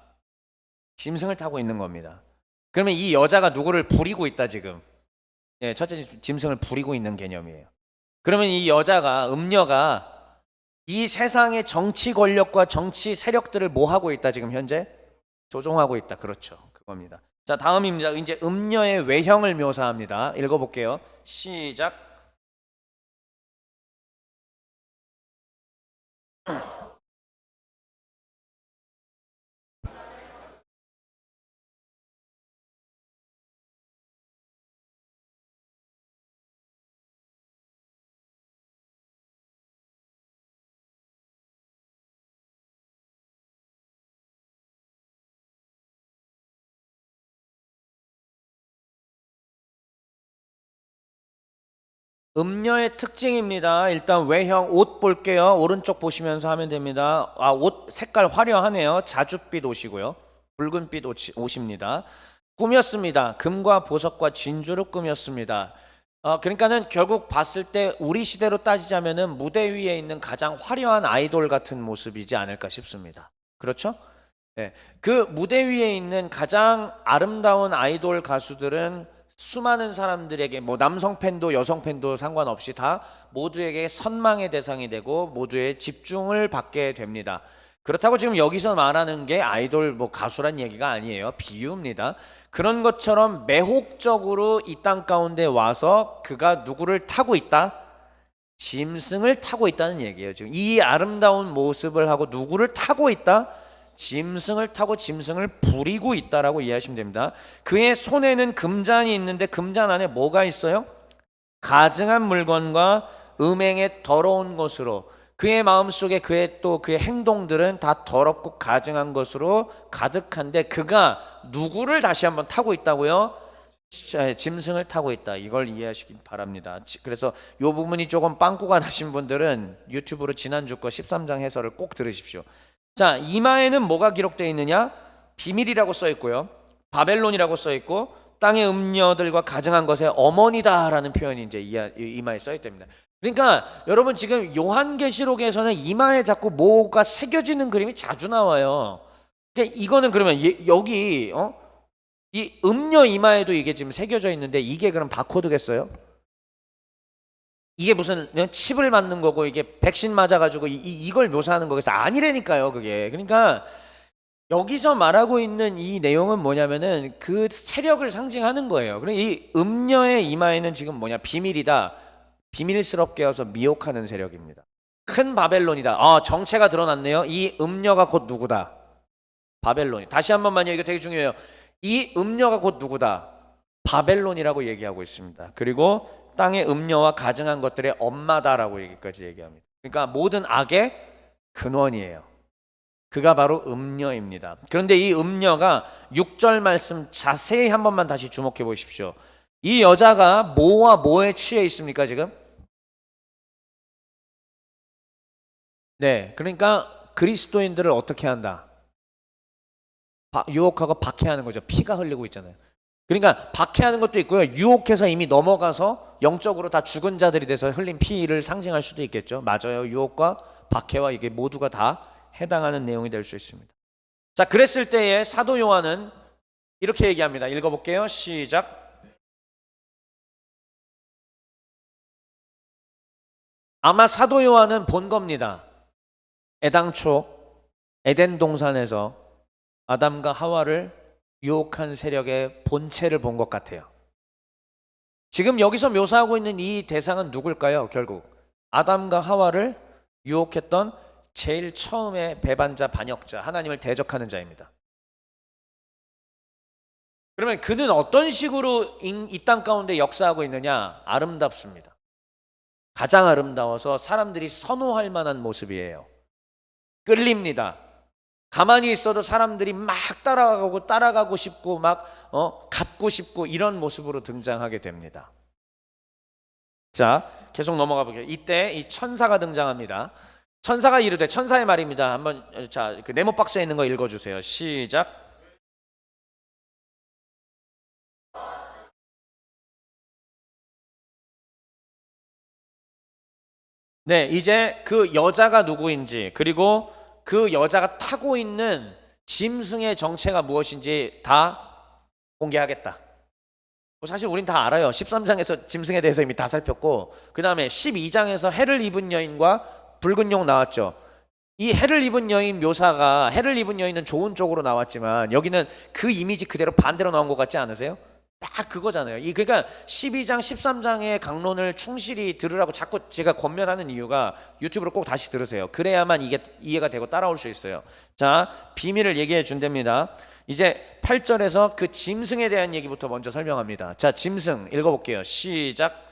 짐승을 타고 있는 겁니다. 그러면 이 여자가 누구를 부리고 있다 지금? 예, 첫째 짐승을 부리고 있는 개념이에요. 그러면 이 여자가 음녀가 이 세상의 정치 권력과 정치 세력들을 뭐 하고 있다 지금 현재? 조종하고 있다. 그렇죠. 그겁니다. 자, 다음입니다. 이제 음녀의 외형을 묘사합니다. 읽어볼게요. 시작. 음녀의 특징입니다. 일단 외형 옷 볼게요. 오른쪽 보시면서 하면 됩니다. 아, 옷 색깔 화려하네요. 자줏빛 옷이고요. 붉은빛 옷입니다. 꾸몄습니다. 금과 보석과 진주로 꾸몄습니다. 그러니까는 결국 봤을 때 우리 시대로 따지자면은 무대 위에 있는 가장 화려한 아이돌 같은 모습이지 않을까 싶습니다. 그렇죠? 네. 그 무대 위에 있는 가장 아름다운 아이돌 가수들은 수많은 사람들에게 뭐 남성 팬도 여성 팬도 상관없이 다 모두에게 선망의 대상이 되고 모두의 집중을 받게 됩니다. 그렇다고 지금 여기서 말하는 게 아이돌 뭐 가수란 얘기가 아니에요. 비유입니다. 그런 것처럼 매혹적으로 이 땅 가운데 와서 그가 누구를 타고 있다? 짐승을 타고 있다는 얘기예요. 지금 이 아름다운 모습을 하고 누구를 타고 있다? 짐승을 타고 짐승을 부리고 있다라고 이해하시면 됩니다. 그의 손에는 금잔이 있는데 금잔 안에 뭐가 있어요? 가증한 물건과 음행의 더러운 것으로 그의 마음속에 그의 행동들은 다 더럽고 가증한 것으로 가득한데 그가 누구를 다시 한번 타고 있다고요? 짐승을 타고 있다. 이걸 이해하시기 바랍니다. 그래서 이 부분이 조금 빵꾸가 나신 분들은 유튜브로 지난주 거 13장 해설을 꼭 들으십시오. 자, 이마에는 뭐가 기록되어 있느냐? 비밀이라고 써 있고요. 바벨론이라고 써 있고 땅의 음녀들과 가증한 것의 어머니다라는 표현이 이제 이마에 써 있답니다. 그러니까 여러분 지금 요한계시록에서는 이마에 자꾸 뭐가 새겨지는 그림이 자주 나와요. 그러니까 이거는 그러면 여기 이 음녀 이마에도 이게 지금 새겨져 있는데 이게 그럼 바코드겠어요? 이게 무슨 칩을 맞는 거고 이게 백신 맞아가지고 이걸 묘사하는 거겠어? 아니라니까요, 그게. 그러니까 여기서 말하고 있는 이 내용은 뭐냐면은 그 세력을 상징하는 거예요. 그리고 이 음녀의 이마에는 지금 뭐냐? 비밀이다. 비밀스럽게 해서 미혹하는 세력입니다. 큰 바벨론이다. 정체가 드러났네요. 이 음녀가 곧 누구다? 바벨론이. 다시 한 번만요. 이거 되게 중요해요. 이 음녀가 곧 누구다? 바벨론이라고 얘기하고 있습니다. 그리고 땅의 음녀와 가증한 것들의 엄마다라고 여기까지 얘기합니다. 그러니까 모든 악의 근원이에요. 그가 바로 음녀입니다. 그런데 이 음녀가 6절 말씀 자세히 한 번만 다시 주목해 보십시오. 이 여자가 뭐와 뭐에 취해 있습니까 지금? 네, 그러니까 그리스도인들을 어떻게 한다? 유혹하고 박해하는 거죠. 피가 흘리고 있잖아요. 그러니까 박해하는 것도 있고요. 유혹해서 이미 넘어가서 영적으로 다 죽은 자들이 돼서 흘린 피를 상징할 수도 있겠죠. 맞아요. 유혹과 박해와 이게 모두가 다 해당하는 내용이 될 수 있습니다. 자, 그랬을 때에 사도 요한은 이렇게 얘기합니다. 읽어볼게요. 시작. 아마 사도 요한은 본 겁니다. 애당초 에덴 동산에서 아담과 하와를 유혹한 세력의 본체를 본 것 같아요. 지금 여기서 묘사하고 있는 이 대상은 누굴까요? 결국 아담과 하와를 유혹했던 제일 처음에 배반자 반역자 하나님을 대적하는 자입니다. 그러면 그는 어떤 식으로 이 땅 가운데 역사하고 있느냐? 아름답습니다. 가장 아름다워서 사람들이 선호할 만한 모습이에요. 끌립니다. 가만히 있어도 사람들이 막 따라가고 싶고 갖고 싶고 이런 모습으로 등장하게 됩니다. 자, 계속 넘어가 볼게요. 이때 이 천사가 등장합니다. 천사가 이르되, 천사의 말입니다. 한번 자, 그 네모 박스에 있는 거 읽어 주세요. 시작. 네, 이제 그 여자가 누구인지, 그리고 그 여자가 타고 있는 짐승의 정체가 무엇인지 다 공개하겠다. 뭐 사실 우린 다 알아요. 13장에서 짐승에 대해서 이미 다 살폈고, 그 다음에 12장에서 해를 입은 여인과 붉은 용 나왔죠. 이 해를 입은 여인 묘사가, 해를 입은 여인은 좋은 쪽으로 나왔지만 여기는 그 이미지 그대로 반대로 나온 것 같지 않으세요? 딱 그거잖아요. 그러니까 12장, 13장의 강론을 충실히 들으라고 자꾸 제가 권면하는 이유가, 유튜브로 꼭 다시 들으세요. 그래야만 이게 이해가 되고 따라올 수 있어요. 자, 비밀을 얘기해 준답니다. 이제 8절에서 그 짐승에 대한 얘기부터 먼저 설명합니다. 자, 짐승 읽어볼게요. 시작.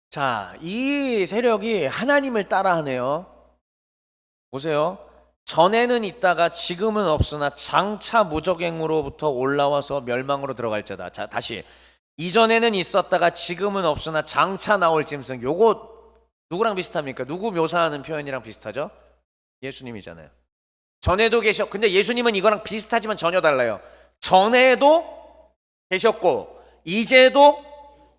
자, 이 세력이 하나님을 따라하네요. 보세요. 전에는 있다가 지금은 없으나 장차 무적행으로부터 올라와서 멸망으로 들어갈 자다. 자, 다시. 이전에는 있었다가 지금은 없으나 장차 나올 짐승. 요거 누구랑 비슷합니까? 누구 묘사하는 표현이랑 비슷하죠? 예수님이잖아요. 전에도 근데 예수님은 이거랑 비슷하지만 전혀 달라요. 전에도 계셨고 이제도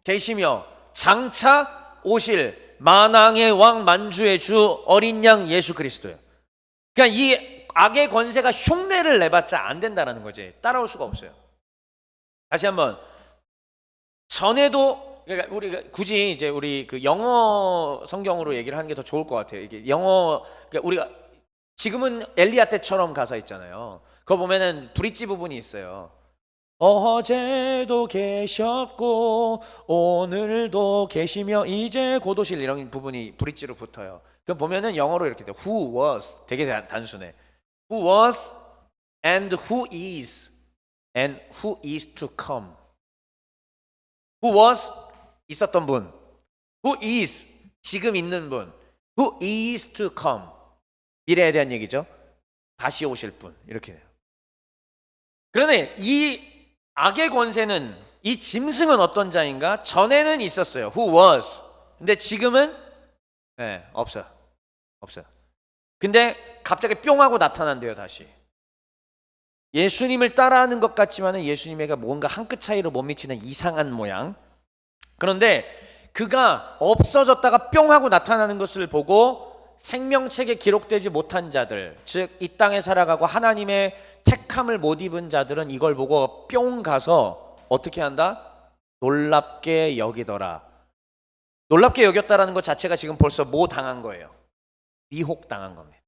계시며 장차 오실 만왕의 왕 만주의 주 어린 양 예수 그리스도예요. 그러니까 이 악의 권세가 흉내를 내봤자 안 된다는 거지. 따라올 수가 없어요. 다시 한번. 전에도, 그러니까 우리 굳이 이제 우리 그 영어 성경으로 얘기를 하는 게 더 좋을 것 같아요. 이게 영어, 그러니까 우리가 지금은 엘리야 때처럼 가사 있잖아요. 그거 보면은 브릿지 부분이 있어요. 어제도 계셨고 오늘도 계시며 이제 곧 오실, 이런 부분이 브릿지로 붙어요. 그럼 보면은 영어로 이렇게 돼. Who was, 되게 단순해. Who was and who is and who is to come. Who was, 있었던 분. Who is, 지금 있는 분. Who is to come, 미래에 대한 얘기죠. 다시 오실 분. 이렇게 돼요. 그런데 이 악의 권세는, 이 짐승은 어떤 자인가? 전에는 있었어요. Who was. 근데 지금은 없어요. 없어요. 근데 갑자기 뿅 하고 나타난대요, 다시. 예수님을 따라하는 것 같지만은 예수님에게 뭔가 한 끗 차이로 못 미치는 이상한 모양. 그런데 그가 없어졌다가 뿅 하고 나타나는 것을 보고 생명책에 기록되지 못한 자들, 즉 이 땅에 살아가고 하나님의 택함을 못 입은 자들은 이걸 보고 뿅 가서 어떻게 한다? 놀랍게 여기더라. 놀랍게 여겼다라는 것 자체가 지금 벌써 뭐 당한 거예요? 미혹당한 겁니다.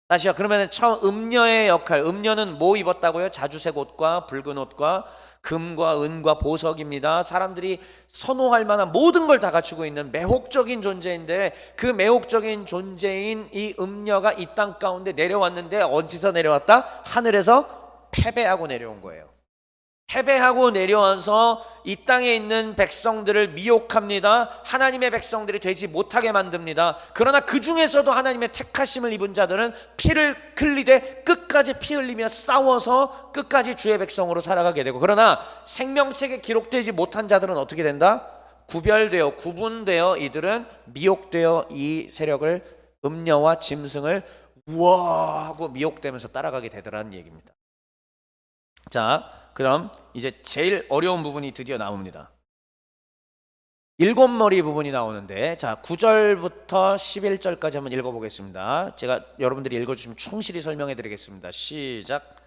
다시요. 그러면 처음 음녀의 역할, 음녀는 뭐 입었다고요? 자주색 옷과 붉은 옷과 금과 은과 보석입니다. 사람들이 선호할 만한 모든 걸 다 갖추고 있는 매혹적인 존재인데, 그 매혹적인 존재인 이 음녀가 이 땅 가운데 내려왔는데 어디서 내려왔다? 하늘에서 패배하고 내려온 거예요. 패배하고 내려와서 이 땅에 있는 백성들을 미혹합니다. 하나님의 백성들이 되지 못하게 만듭니다. 그러나 그 중에서도 하나님의 택하심을 입은 자들은 피를 흘리되 끝까지 피 흘리며 싸워서 끝까지 주의 백성으로 살아가게 되고, 그러나 생명책에 기록되지 못한 자들은 어떻게 된다? 구별되어, 구분되어 이들은 미혹되어 이 세력을, 음녀와 짐승을 우와 하고 미혹되면서 따라가게 되더라는 얘기입니다. 자, 그럼 이제 제일 어려운 부분이 드디어 나옵니다. 일곱 머리 부분이 나오는데, 자, 9절부터 11절까지 한번 읽어보겠습니다. 제가 여러분들이 읽어주시면 충실히 설명해 드리겠습니다. 시작.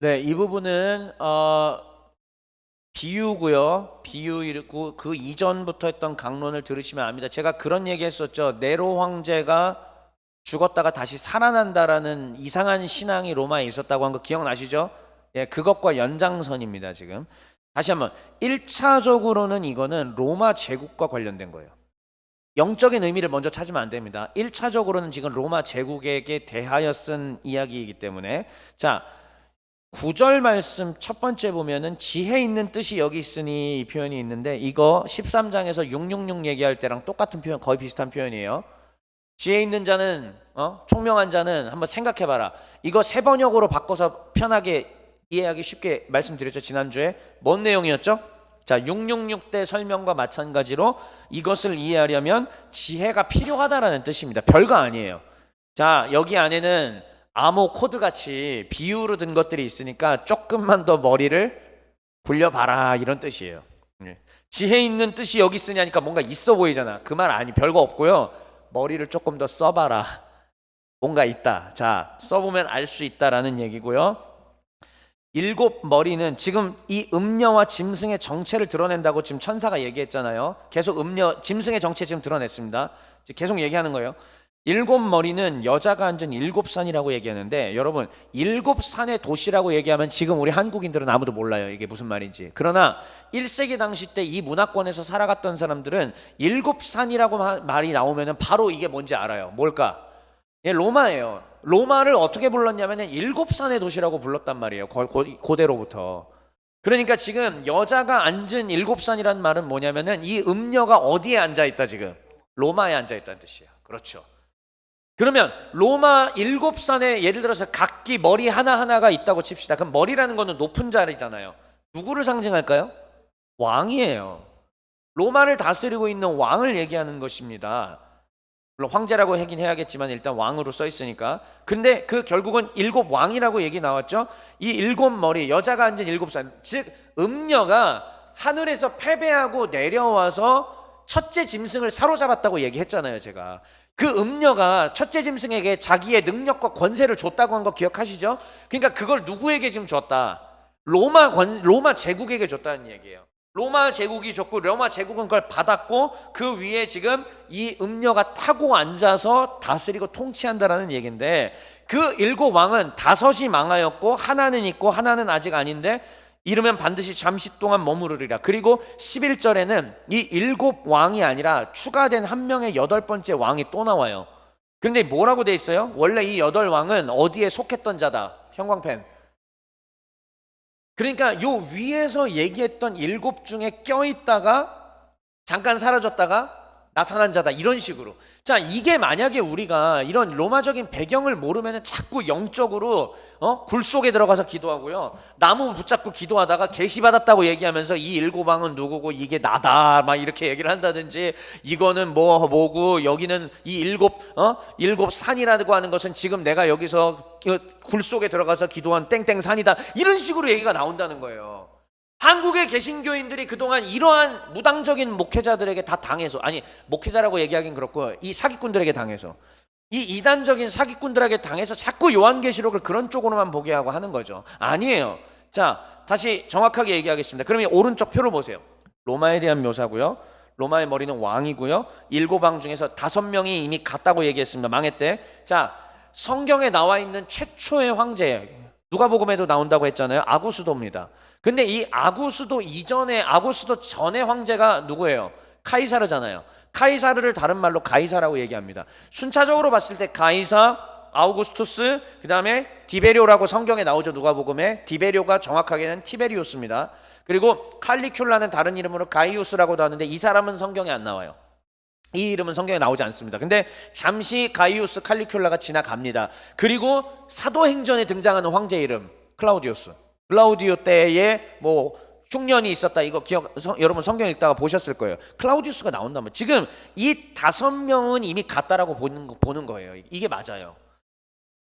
네, 이 부분은 비유고요. 비유이고 그 이전부터 했던 강론을 들으시면 압니다. 제가 그런 얘기했었죠. 네로 황제가 죽었다가 다시 살아난다라는 이상한 신앙이 로마에 있었다고 한 거 기억나시죠? 예, 그것과 연장선입니다, 지금. 다시 한번 1차적으로는 이거는 로마 제국과 관련된 거예요. 영적인 의미를 먼저 찾으면 안 됩니다. 1차적으로는 지금 로마 제국에게 대하여 쓴 이야기이기 때문에 자, 9절 말씀 첫 번째 보면은 지혜 있는 뜻이 여기 있으니 이 표현이 있는데 이거 13장에서 666 얘기할 때랑 똑같은 표현, 거의 비슷한 표현이에요. 지혜 있는 자는 총명한 자는 한번 생각해 봐라. 이거 세 번역으로 바꿔서 편하게 이해하기 쉽게 말씀드렸죠. 지난주에 뭔 내용이었죠? 자, 666대 설명과 마찬가지로 이것을 이해하려면 지혜가 필요하다라는 뜻입니다. 별거 아니에요. 자, 여기 안에는 암호 코드 같이 비유로 든 것들이 있으니까 조금만 더 머리를 굴려봐라 이런 뜻이에요. 지혜 있는 뜻이 여기 쓰냐니까 뭔가 있어 보이잖아. 그 말 아니, 별거 없고요. 머리를 조금 더 써봐라. 뭔가 있다. 자, 써보면 알 수 있다라는 얘기고요. 7 머리는 지금 이 음녀와 짐승의 정체를 드러낸다고 지금 천사가 얘기했잖아요. 계속 짐승의 정체 지금 드러냈습니다. 계속 얘기하는 거예요. 7 머리는 여자가 앉은 7산이라고 얘기하는데 여러분 7산의 도시라고 얘기하면 지금 우리 한국인들은 아무도 몰라요. 이게 무슨 말인지. 그러나 1세기 당시 때 이 문화권에서 살아갔던 사람들은 7산이라고 말이 나오면 바로 이게 뭔지 알아요. 뭘까? 예, 로마예요. 로마를 어떻게 불렀냐면 7산의 도시라고 불렀단 말이에요. 고대로부터. 그러니까 지금 여자가 앉은 7산이라는 말은 뭐냐면은 이 음녀가 어디에 앉아있다 지금? 로마에 앉아있다는 뜻이에요. 그렇죠. 그러면 로마 7산에 예를 들어서 각기 머리 하나하나가 있다고 칩시다. 그럼 머리라는 거는 높은 자리잖아요. 누구를 상징할까요? 왕이에요. 로마를 다스리고 있는 왕을 얘기하는 것입니다. 물론 황제라고 하긴 해야겠지만 일단 왕으로 써 있으니까. 근데 그 결국은 7왕이라고 얘기 나왔죠. 이 7머리, 여자가 앉은 7산, 즉 음녀가 하늘에서 패배하고 내려와서 첫째 짐승을 사로잡았다고 얘기했잖아요. 제가 그 음녀가 첫째 짐승에게 자기의 능력과 권세를 줬다고 한 거 기억하시죠? 그러니까 그걸 누구에게 지금 줬다? 로마 제국에게 줬다는 얘기예요. 로마 제국이 줬고 로마 제국은 그걸 받았고 그 위에 지금 이 음녀가 타고 앉아서 다스리고 통치한다라는 얘기인데 그 7왕은 5이 망하였고 하나는 있고 하나는 아직 아닌데 이르면 반드시 잠시 동안 머무르리라. 그리고 11절에는 이 7왕이 아니라 추가된 한 명의 8번째 왕이 또 나와요. 그런데 뭐라고 돼 있어요? 원래 이 8왕은 어디에 속했던 자다? 형광펜. 그러니까 요 위에서 얘기했던 7 중에 껴있다가 잠깐 사라졌다가 나타난 자다, 이런 식으로. 자, 이게 만약에 우리가 이런 로마적인 배경을 모르면 자꾸 영적으로 굴 속에 들어가서 기도하고요, 나무 붙잡고 기도하다가 계시 받았다고 얘기하면서 이 7왕은 누구고 이게 나다 막 이렇게 얘기를 한다든지, 이거는 뭐고 여기는 이 7 산이라고 하는 것은 지금 내가 여기서 굴 속에 들어가서 기도한 땡땡 산이다, 이런 식으로 얘기가 나온다는 거예요. 한국의 개신교인들이 그동안 이러한 무당적인 목회자들에게 다 당해서, 아니 목회자라고 얘기하긴 그렇고 이 사기꾼들에게 당해서, 이 이단적인 사기꾼들에게 당해서 자꾸 요한계시록을 그런 쪽으로만 보게 하고 하는 거죠. 아니에요. 자, 다시 정확하게 얘기하겠습니다. 그러면 오른쪽 표를 보세요. 로마에 대한 묘사고요. 로마의 머리는 왕이고요. 7왕 중에서 5명이 이미 갔다고 얘기했습니다. 망했대. 자, 성경에 나와 있는 최초의 황제예요. 누가복음에도 나온다고 했잖아요. 아구스도입니다. 근데 이 아구스도 이전에, 아구스도 전의 황제가 누구예요? 카이사르잖아요. 카이사르를 다른 말로 가이사라고 얘기합니다. 순차적으로 봤을 때 가이사, 아우구스투스, 그 다음에 디베료라고 성경에 나오죠. 누가복음에. 디베료가 정확하게는 티베리우스입니다. 그리고 칼리큘라는 다른 이름으로 가이우스라고도 하는데 이 사람은 성경에 안 나와요. 이 이름은 성경에 나오지 않습니다. 근데 잠시 가이우스 칼리큘라가 지나갑니다. 그리고 사도행전에 등장하는 황제 이름 클라우디우스. 클라우디오 때에 뭐 흉년이 있었다, 이거 여러분 성경 읽다가 보셨을 거예요. 클라우디우스가 나온다면 지금 이 5명은 이미 갔다라고 보는 거예요. 이게 맞아요.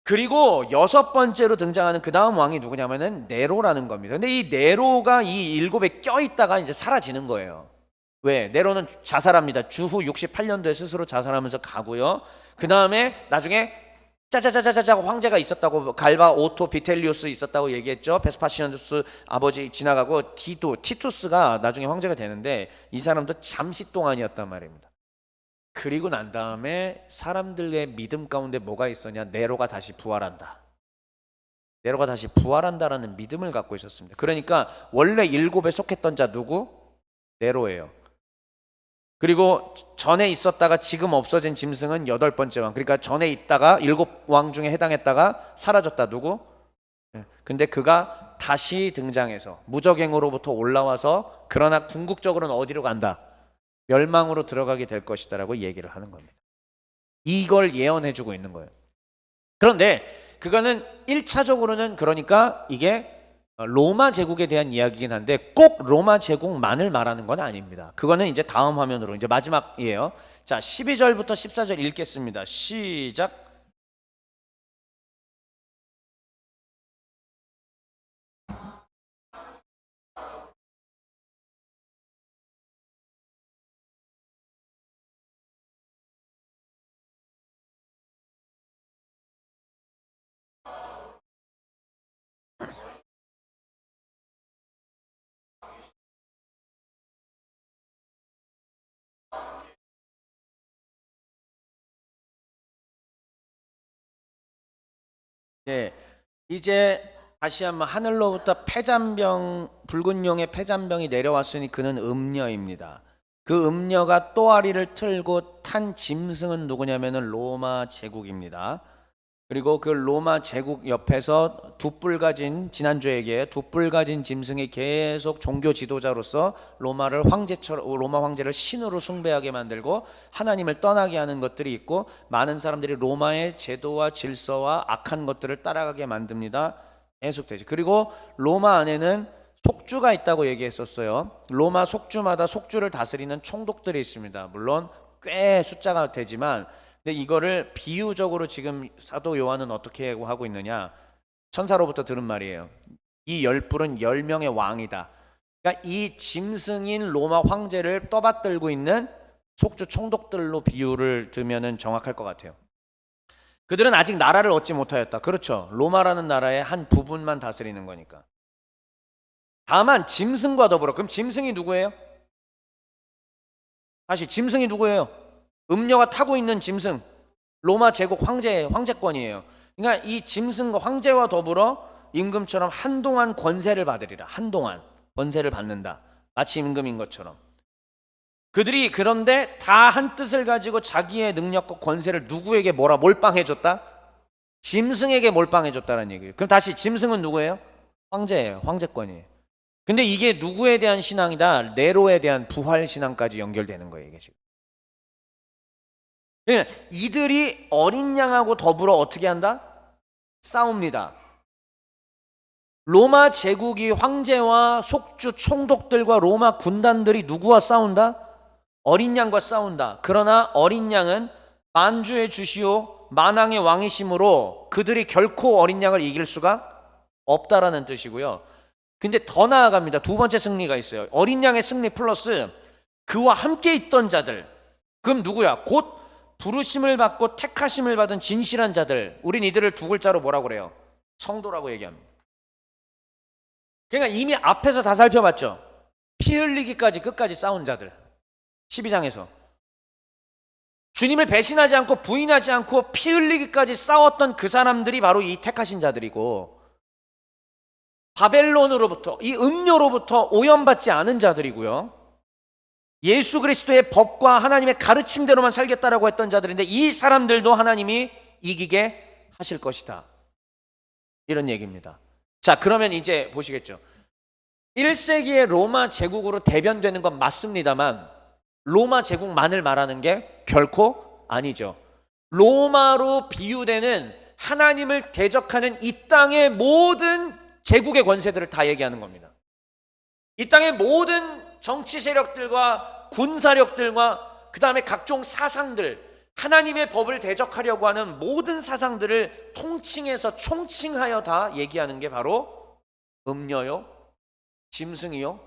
그리고 6번째로 등장하는 그 다음 왕이 누구냐면은 네로라는 겁니다. 근데 이 네로가 이 7에 껴있다가 이제 사라지는 거예요. 왜? 네로는 자살합니다. 주후 68년도에 스스로 자살하면서 가고요. 그 다음에 나중에 짜자자자자자 황제가 있었다고, 갈바 오토 비텔리우스 있었다고 얘기했죠. 베스파시아누스 아버지 지나가고 티투스가 나중에 황제가 되는데 이 사람도 잠시 동안이었단 말입니다. 그리고 난 다음에 사람들의 믿음 가운데 뭐가 있었냐? 네로가 다시 부활한다. 네로가 다시 부활한다라는 믿음을 갖고 있었습니다. 그러니까 원래 일곱에 속했던 자 누구? 네로예요. 그리고 전에 있었다가 지금 없어진 짐승은 여덟 번째 왕. 그러니까 전에 있다가 일곱 왕 중에 해당했다가 사라졌다. 누구? 근데 그가 다시 등장해서 무적행으로부터 올라와서 그러나 궁극적으로는 어디로 간다? 멸망으로 들어가게 될 것이다라고 얘기를 하는 겁니다. 이걸 예언해주고 있는 거예요. 그런데 그거는 1차적으로는 그러니까 이게 로마 제국에 대한 이야기긴 한데 꼭 로마 제국만을 말하는 건 아닙니다. 그거는 이제 다음 화면으로 이제 마지막이에요. 자, 12절부터 14절 읽겠습니다. 시작. 네, 이제 다시 한번 하늘로부터 폐잔병, 붉은 용의 폐잔병이 내려왔으니 그는 음녀입니다. 그 음녀가 또아리를 틀고 탄 짐승은 누구냐면은 로마 제국입니다. 그리고 그 로마 제국 옆에서 두 뿔 가진, 지난주에 얘기해 두 뿔 가진 짐승이 계속 종교 지도자로서 로마를 황제처럼, 로마 황제를 신으로 숭배하게 만들고 하나님을 떠나게 하는 것들이 있고, 많은 사람들이 로마의 제도와 질서와 악한 것들을 따라가게 만듭니다. 계속되죠. 그리고 로마 안에는 속주가 있다고 얘기했었어요. 로마 속주마다 속주를 다스리는 총독들이 있습니다. 물론 꽤 숫자가 되지만, 근데 이거를 비유적으로 지금 사도 요한은 어떻게 하고 있느냐? 천사로부터 들은 말이에요. 이 열뿔은 10명의 왕이다. 그러니까 이 짐승인 로마 황제를 떠받들고 있는 속주 총독들로 비유를 들면은 정확할 것 같아요. 그들은 아직 나라를 얻지 못하였다. 그렇죠. 로마라는 나라의 한 부분만 다스리는 거니까. 다만 짐승과 더불어, 그럼 짐승이 누구예요? 다시 짐승이 누구예요? 음녀가 타고 있는 짐승, 로마 제국 황제권이에요. 그러니까 이 짐승과 황제와 더불어 임금처럼 한동안 권세를 받으리라. 한동안 권세를 받는다. 마치 임금인 것처럼. 그들이 그런데 다 한 뜻을 가지고 자기의 능력과 권세를 누구에게 몰빵해줬다? 짐승에게 몰빵해줬다는 얘기예요. 그럼 다시 짐승은 누구예요? 황제예요. 황제권이에요. 근데 이게 누구에 대한 신앙이다? 네로에 대한 부활 신앙까지 연결되는 거예요, 이게 지금. 그러니까 이들이 어린 양하고 더불어 어떻게 한다? 싸웁니다. 로마 제국이 황제와 속주 총독들과 로마 군단들이 누구와 싸운다? 어린 양과 싸운다. 그러나 어린 양은 만주의 주시오 만왕의 왕이심으로 그들이 결코 어린 양을 이길 수가 없다라는 뜻이고요. 근데 더 나아갑니다. 두 번째 승리가 있어요. 어린 양의 승리 플러스 그와 함께 있던 자들. 그럼 누구야? 곧 부르심을 받고 택하심을 받은 진실한 자들. 우린 이들을 두 글자로 뭐라고 그래요? 성도라고 얘기합니다. 그러니까 이미 앞에서 다 살펴봤죠. 피 흘리기까지 끝까지 싸운 자들. 12장에서 주님을 배신하지 않고 부인하지 않고 피 흘리기까지 싸웠던 그 사람들이 바로 이 택하신 자들이고, 바벨론으로부터, 이 음료로부터 오염받지 않은 자들이고요, 예수 그리스도의 법과 하나님의 가르침대로만 살겠다라고 했던 자들인데 이 사람들도 하나님이 이기게 하실 것이다, 이런 얘기입니다. 자, 그러면 이제 보시겠죠. 1세기의 로마 제국으로 대변되는 건 맞습니다만 로마 제국만을 말하는 게 결코 아니죠. 로마로 비유되는 하나님을 대적하는 이 땅의 모든 제국의 권세들을 다 얘기하는 겁니다. 이 땅의 모든 정치 세력들과 군사력들과 그 다음에 각종 사상들, 하나님의 법을 대적하려고 하는 모든 사상들을 통칭해서 총칭하여 다 얘기하는 게 바로 음녀요, 짐승이요,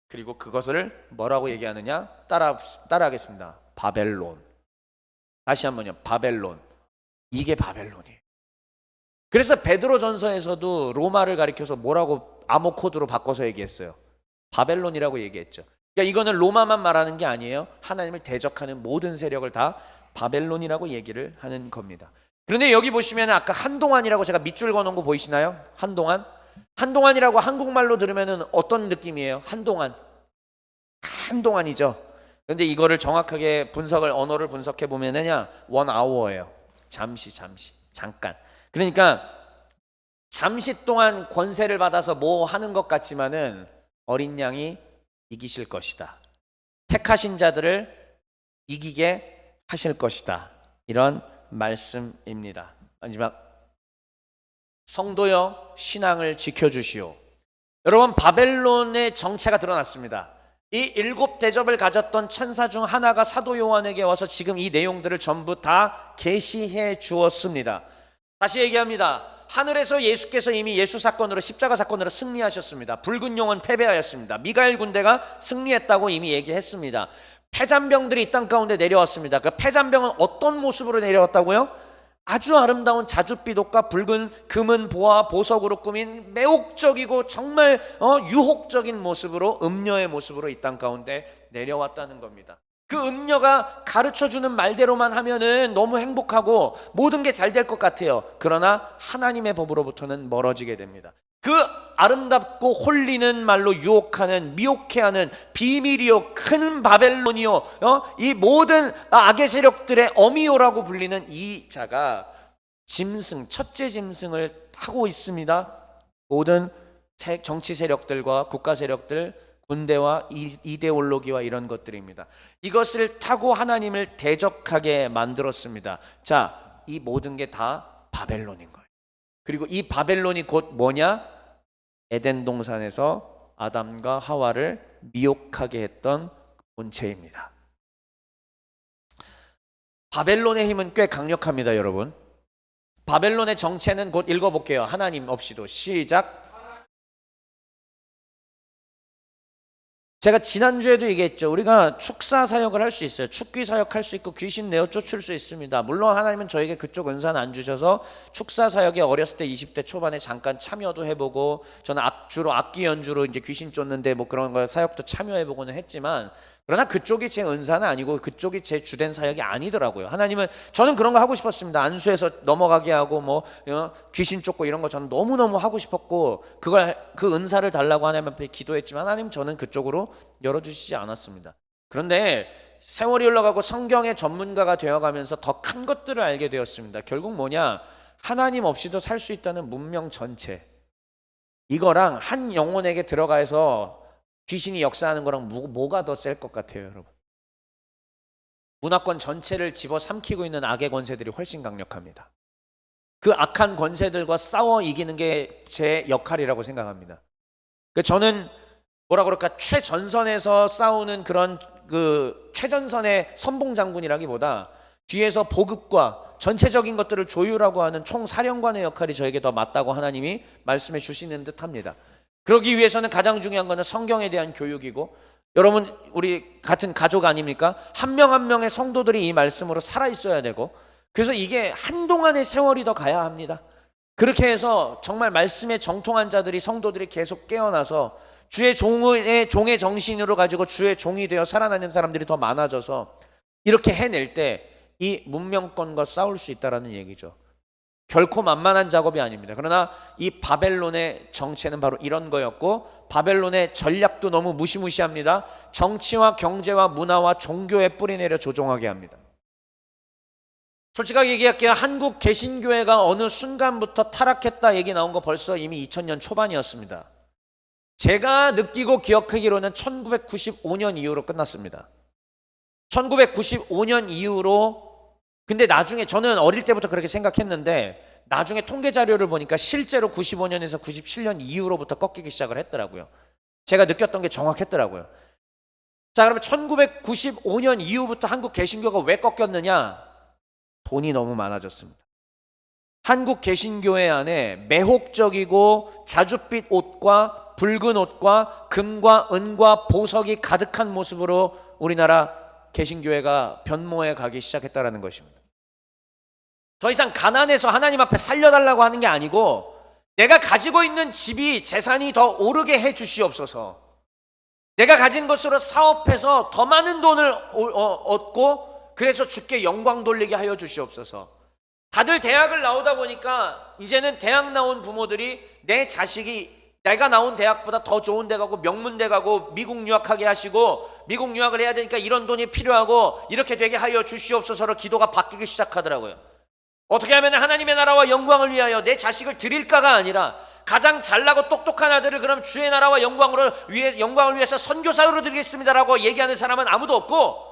그리고 그것을 뭐라고 얘기하느냐? 따라하겠습니다. 바벨론. 다시 한번요. 바벨론. 이게 바벨론이에요. 그래서 베드로전서에서도 로마를 가리켜서 뭐라고 암호 코드로 바꿔서 얘기했어요? 바벨론이라고 얘기했죠. 그러니까 이거는 로마만 말하는 게 아니에요. 하나님을 대적하는 모든 세력을 다 바벨론이라고 얘기를 하는 겁니다. 그런데 여기 보시면 아까 한동안이라고 제가 밑줄 그어놓은 거 보이시나요? 한동안. 한동안이라고 한국말로 들으면 어떤 느낌이에요? 한동안이죠. 그런데 이거를 정확하게 언어를 분석해 보면은요, 1hour예요. 잠시, 잠깐. 그러니까 잠시 동안 권세를 받아서 뭐 하는 것 같지만은 어린 양이 이기실 것이다. 택하신 자들을 이기게 하실 것이다. 이런 말씀입니다. 마지막, 성도여 신앙을 지켜주시오. 여러분, 바벨론의 정체가 드러났습니다. 이 7 대접을 가졌던 천사 중 하나가 사도 요한에게 와서 지금 이 내용들을 전부 다 계시해 주었습니다. 다시 얘기합니다. 하늘에서 예수께서 이미 예수 사건으로, 십자가 사건으로 승리하셨습니다. 붉은 용은 패배하였습니다. 미가엘 군대가 승리했다고 이미 얘기했습니다. 패잔병들이 이 땅 가운데 내려왔습니다. 그 패잔병은 어떤 모습으로 내려왔다고요? 아주 아름다운 자줏빛 옷과 붉은 금은 보화 보석으로 꾸민 매혹적이고 정말 유혹적인 모습으로, 음녀의 모습으로 이 땅 가운데 내려왔다는 겁니다. 그 음녀가 가르쳐주는 말대로만 하면은 너무 행복하고 모든 게 잘 될 것 같아요. 그러나 하나님의 법으로부터는 멀어지게 됩니다. 그 아름답고 홀리는 말로 유혹하는, 미혹해하는 비밀이요 큰 바벨론이요, 이 모든 악의 세력들의 어미요라고 불리는 이 자가 첫째 짐승을 타고 있습니다. 모든 정치 세력들과 국가 세력들, 군대와 이데올로기와 이런 것들입니다. 이것을 타고 하나님을 대적하게 만들었습니다. 자, 이 모든 게 다 바벨론인 거예요. 그리고 이 바벨론이 곧 뭐냐? 에덴 동산에서 아담과 하와를 미혹하게 했던 본체입니다. 바벨론의 힘은 꽤 강력합니다, 여러분. 바벨론의 정체는 곧 읽어볼게요. 하나님 없이도. 시작. 제가 지난주에도 얘기했죠. 우리가 축사 사역을 할 수 있어요. 축귀 사역 할 수 있고 귀신 내어 쫓을 수 있습니다. 물론 하나님은 저에게 그쪽 은사는 안 주셔서 축사 사역에 어렸을 때 20대 초반에 잠깐 참여도 해보고, 저는 주로 악기 연주로 이제 귀신 쫓는데 뭐 그런 거 사역도 참여해보고는 했지만, 그러나 그쪽이 제 은사는 아니고 그쪽이 제 주된 사역이 아니더라고요. 하나님은, 저는 그런 거 하고 싶었습니다. 안수해서 넘어가게 하고 뭐 귀신 쫓고 이런 거 저는 너무너무 하고 싶었고, 그 은사를 달라고 하나님 앞에 기도했지만 하나님 저는 그쪽으로 열어주시지 않았습니다. 그런데 세월이 흘러가고 성경의 전문가가 되어가면서 더 큰 것들을 알게 되었습니다. 결국 뭐냐? 하나님 없이도 살 수 있다는 문명 전체, 이거랑 한 영혼에게 들어가서 귀신이 역사하는 거랑 뭐가 더 셀 것 같아요, 여러분? 문화권 전체를 집어삼키고 있는 악의 권세들이 훨씬 강력합니다. 그 악한 권세들과 싸워 이기는 게 제 역할이라고 생각합니다. 저는 뭐라 그럴까, 최전선에서 싸우는 그런 그 최전선의 선봉장군이라기보다 뒤에서 보급과 전체적인 것들을 조율하고 하는 총사령관의 역할이 저에게 더 맞다고 하나님이 말씀해 주시는 듯 합니다. 그러기 위해서는 가장 중요한 것은 성경에 대한 교육이고, 여러분 우리 같은 가족 아닙니까? 한 명 한 명의 성도들이 이 말씀으로 살아 있어야 되고, 그래서 이게 한동안의 세월이 더 가야 합니다. 그렇게 해서 정말 말씀에 정통한 자들이, 성도들이 계속 깨어나서 주의 종의 정신으로 가지고 주의 종이 되어 살아나는 사람들이 더 많아져서 이렇게 해낼 때 이 문명권과 싸울 수 있다라는 얘기죠. 결코 만만한 작업이 아닙니다. 그러나 이 바벨론의 정체는 바로 이런 거였고, 바벨론의 전략도 너무 무시무시합니다. 정치와 경제와 문화와 종교에 뿌리내려 조종하게 합니다. 솔직하게 얘기할게요. 한국 개신교회가 어느 순간부터 타락했다 얘기 나온 거 벌써 이미 2000년 초반이었습니다. 제가 느끼고 기억하기로는 1995년 이후로 끝났습니다. 1995년 이후로. 근데 나중에, 저는 어릴 때부터 그렇게 생각했는데 나중에 통계 자료를 보니까 실제로 95년에서 97년 이후로부터 꺾이기 시작을 했더라고요. 제가 느꼈던 게 정확했더라고요. 자, 그러면 1995년 이후부터 한국 개신교가 왜 꺾였느냐? 돈이 너무 많아졌습니다. 한국 개신교회 안에 매혹적이고 자줏빛 옷과 붉은 옷과 금과 은과 보석이 가득한 모습으로 우리나라 개신교회가 변모해 가기 시작했다는 것입니다. 더 이상 가난해서 하나님 앞에 살려달라고 하는 게 아니고 내가 가지고 있는 집이 재산이 더 오르게 해 주시옵소서. 내가 가진 것으로 사업해서 더 많은 돈을 얻고 그래서 주께 영광 돌리게 하여 주시옵소서. 다들 대학을 나오다 보니까 이제는 대학 나온 부모들이 내 자식이 내가 나온 대학보다 더 좋은 데 가고 명문대 가고 미국 유학하게 하시고 미국 유학을 해야 되니까 이런 돈이 필요하고 이렇게 되게 하여 주시옵소서로 기도가 바뀌기 시작하더라고요. 어떻게 하면 하나님의 나라와 영광을 위하여 내 자식을 드릴까가 아니라 가장 잘나고 똑똑한 아들을 그럼 주의 나라와 영광을 위해서 선교사로 드리겠습니다라고 얘기하는 사람은 아무도 없고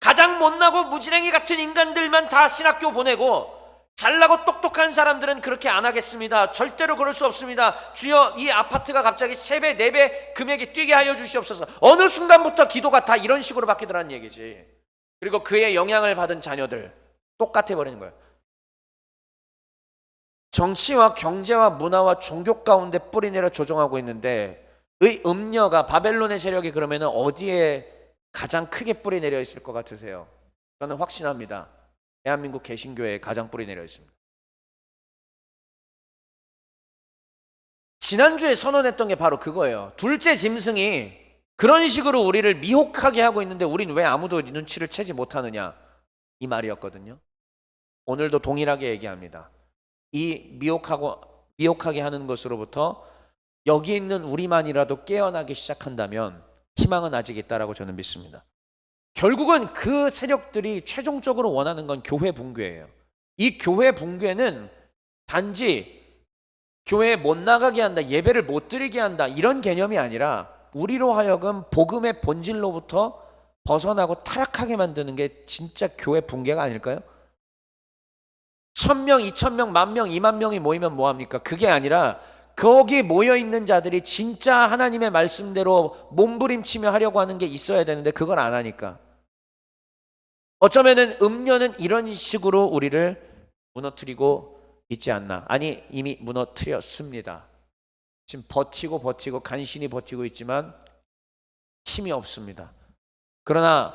가장 못나고 무지랭이 같은 인간들만 다 신학교 보내고 잘나고 똑똑한 사람들은 그렇게 안 하겠습니다. 절대로 그럴 수 없습니다. 주여 이 아파트가 갑자기 3배 4배 금액이 뛰게 하여 주시옵소서. 어느 순간부터 기도가 다 이런 식으로 바뀌더라는 얘기지. 그리고 그의 영향을 받은 자녀들 똑같아 버리는 거예요. 정치와 경제와 문화와 종교 가운데 뿌리내려 조종하고 있는데 의 음녀가 바벨론의 세력이 그러면 어디에 가장 크게 뿌리내려 있을 것 같으세요? 저는 확신합니다. 대한민국 개신교회에 가장 뿌리내려 있습니다. 지난주에 선언했던 게 바로 그거예요. 둘째 짐승이 그런 식으로 우리를 미혹하게 하고 있는데 우린 왜 아무도 눈치를 채지 못하느냐, 이 말이었거든요. 오늘도 동일하게 얘기합니다. 이 미혹하게 하는 것으로부터 여기 있는 우리만이라도 깨어나기 시작한다면 희망은 아직 있다라고 저는 믿습니다. 결국은 그 세력들이 최종적으로 원하는 건 교회 붕괴예요. 이 교회 붕괴는 단지 교회에 못 나가게 한다, 예배를 못 드리게 한다, 이런 개념이 아니라 우리로 하여금 복음의 본질로부터 벗어나고 타락하게 만드는 게 진짜 교회 붕괴가 아닐까요? 1000명, 2000명, 10,000명, 20,000명이 모이면 뭐합니까? 그게 아니라 거기 모여있는 자들이 진짜 하나님의 말씀대로 몸부림치며 하려고 하는 게 있어야 되는데 그걸 안 하니까 어쩌면은 음료는 이런 식으로 우리를 무너뜨리고 있지 않나. 아니, 이미 무너뜨렸습니다. 지금 버티고 간신히 버티고 있지만 힘이 없습니다. 그러나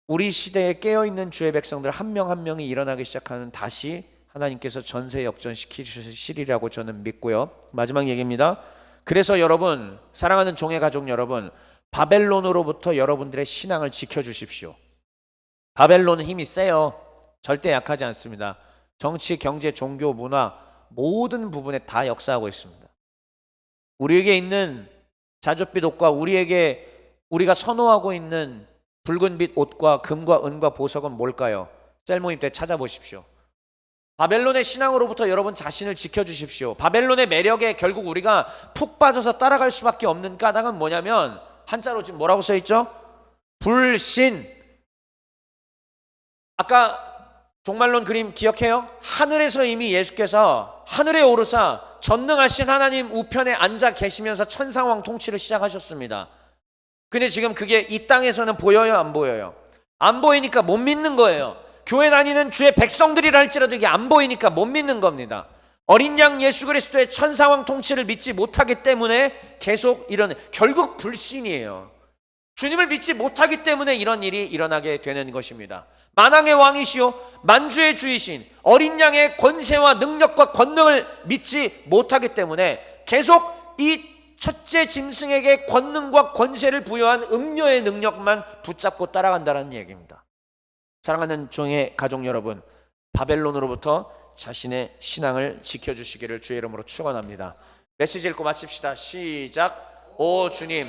우리 시대에 깨어있는 주의 백성들 한 명 한 명이 일어나기 시작하는 다시 하나님께서 전세 역전시키시리라고 저는 믿고요. 마지막 얘기입니다. 그래서 여러분, 사랑하는 종의 가족 여러분, 바벨론으로부터 여러분들의 신앙을 지켜주십시오. 바벨론은 힘이 세요. 절대 약하지 않습니다. 정치, 경제, 종교, 문화 모든 부분에 다 역사하고 있습니다. 우리에게 있는 자줏빛 옷과 우리가 선호하고 있는 붉은빛 옷과 금과 은과 보석은 뭘까요? 셀모임 때 찾아보십시오. 바벨론의 신앙으로부터 여러분 자신을 지켜주십시오. 바벨론의 매력에 결국 우리가 푹 빠져서 따라갈 수밖에 없는 까닭은 뭐냐면 한자로 지금 뭐라고 써있죠? 불신. 아까 종말론 그림 기억해요? 하늘에서 이미 예수께서 하늘에 오르사 전능하신 하나님 우편에 앉아 계시면서 천상왕 통치를 시작하셨습니다. 근데 지금 그게 이 땅에서는 보여요, 안 보여요? 안 보이니까 못 믿는 거예요. 교회 다니는 주의 백성들이라 할지라도 이게 안 보이니까 못 믿는 겁니다. 어린 양 예수 그리스도의 천상왕 통치를 믿지 못하기 때문에 계속 결국 불신이에요. 주님을 믿지 못하기 때문에 이런 일이 일어나게 되는 것입니다. 만왕의 왕이시오 만주의 주이신 어린 양의 권세와 능력과 권능을 믿지 못하기 때문에 계속 이 첫째 짐승에게 권능과 권세를 부여한 음료의 능력만 붙잡고 따라간다는 얘기입니다. 사랑하는 종의 가족 여러분, 바벨론으로부터 자신의 신앙을 지켜주시기를 주의 이름으로 축원합니다. 메시지 읽고 마칩시다. 시작. 오 주님,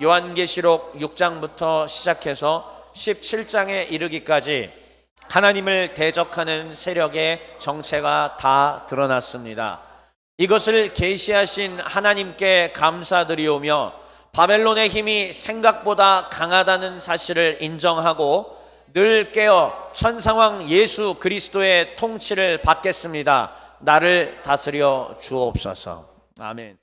요한계시록 6장부터 시작해서 17장에 이르기까지 하나님을 대적하는 세력의 정체가 다 드러났습니다. 이것을 계시하신 하나님께 감사드리오며 바벨론의 힘이 생각보다 강하다는 사실을 인정하고 늘 깨어 천상왕 예수 그리스도의 통치를 받겠습니다. 나를 다스려 주옵소서. 아멘.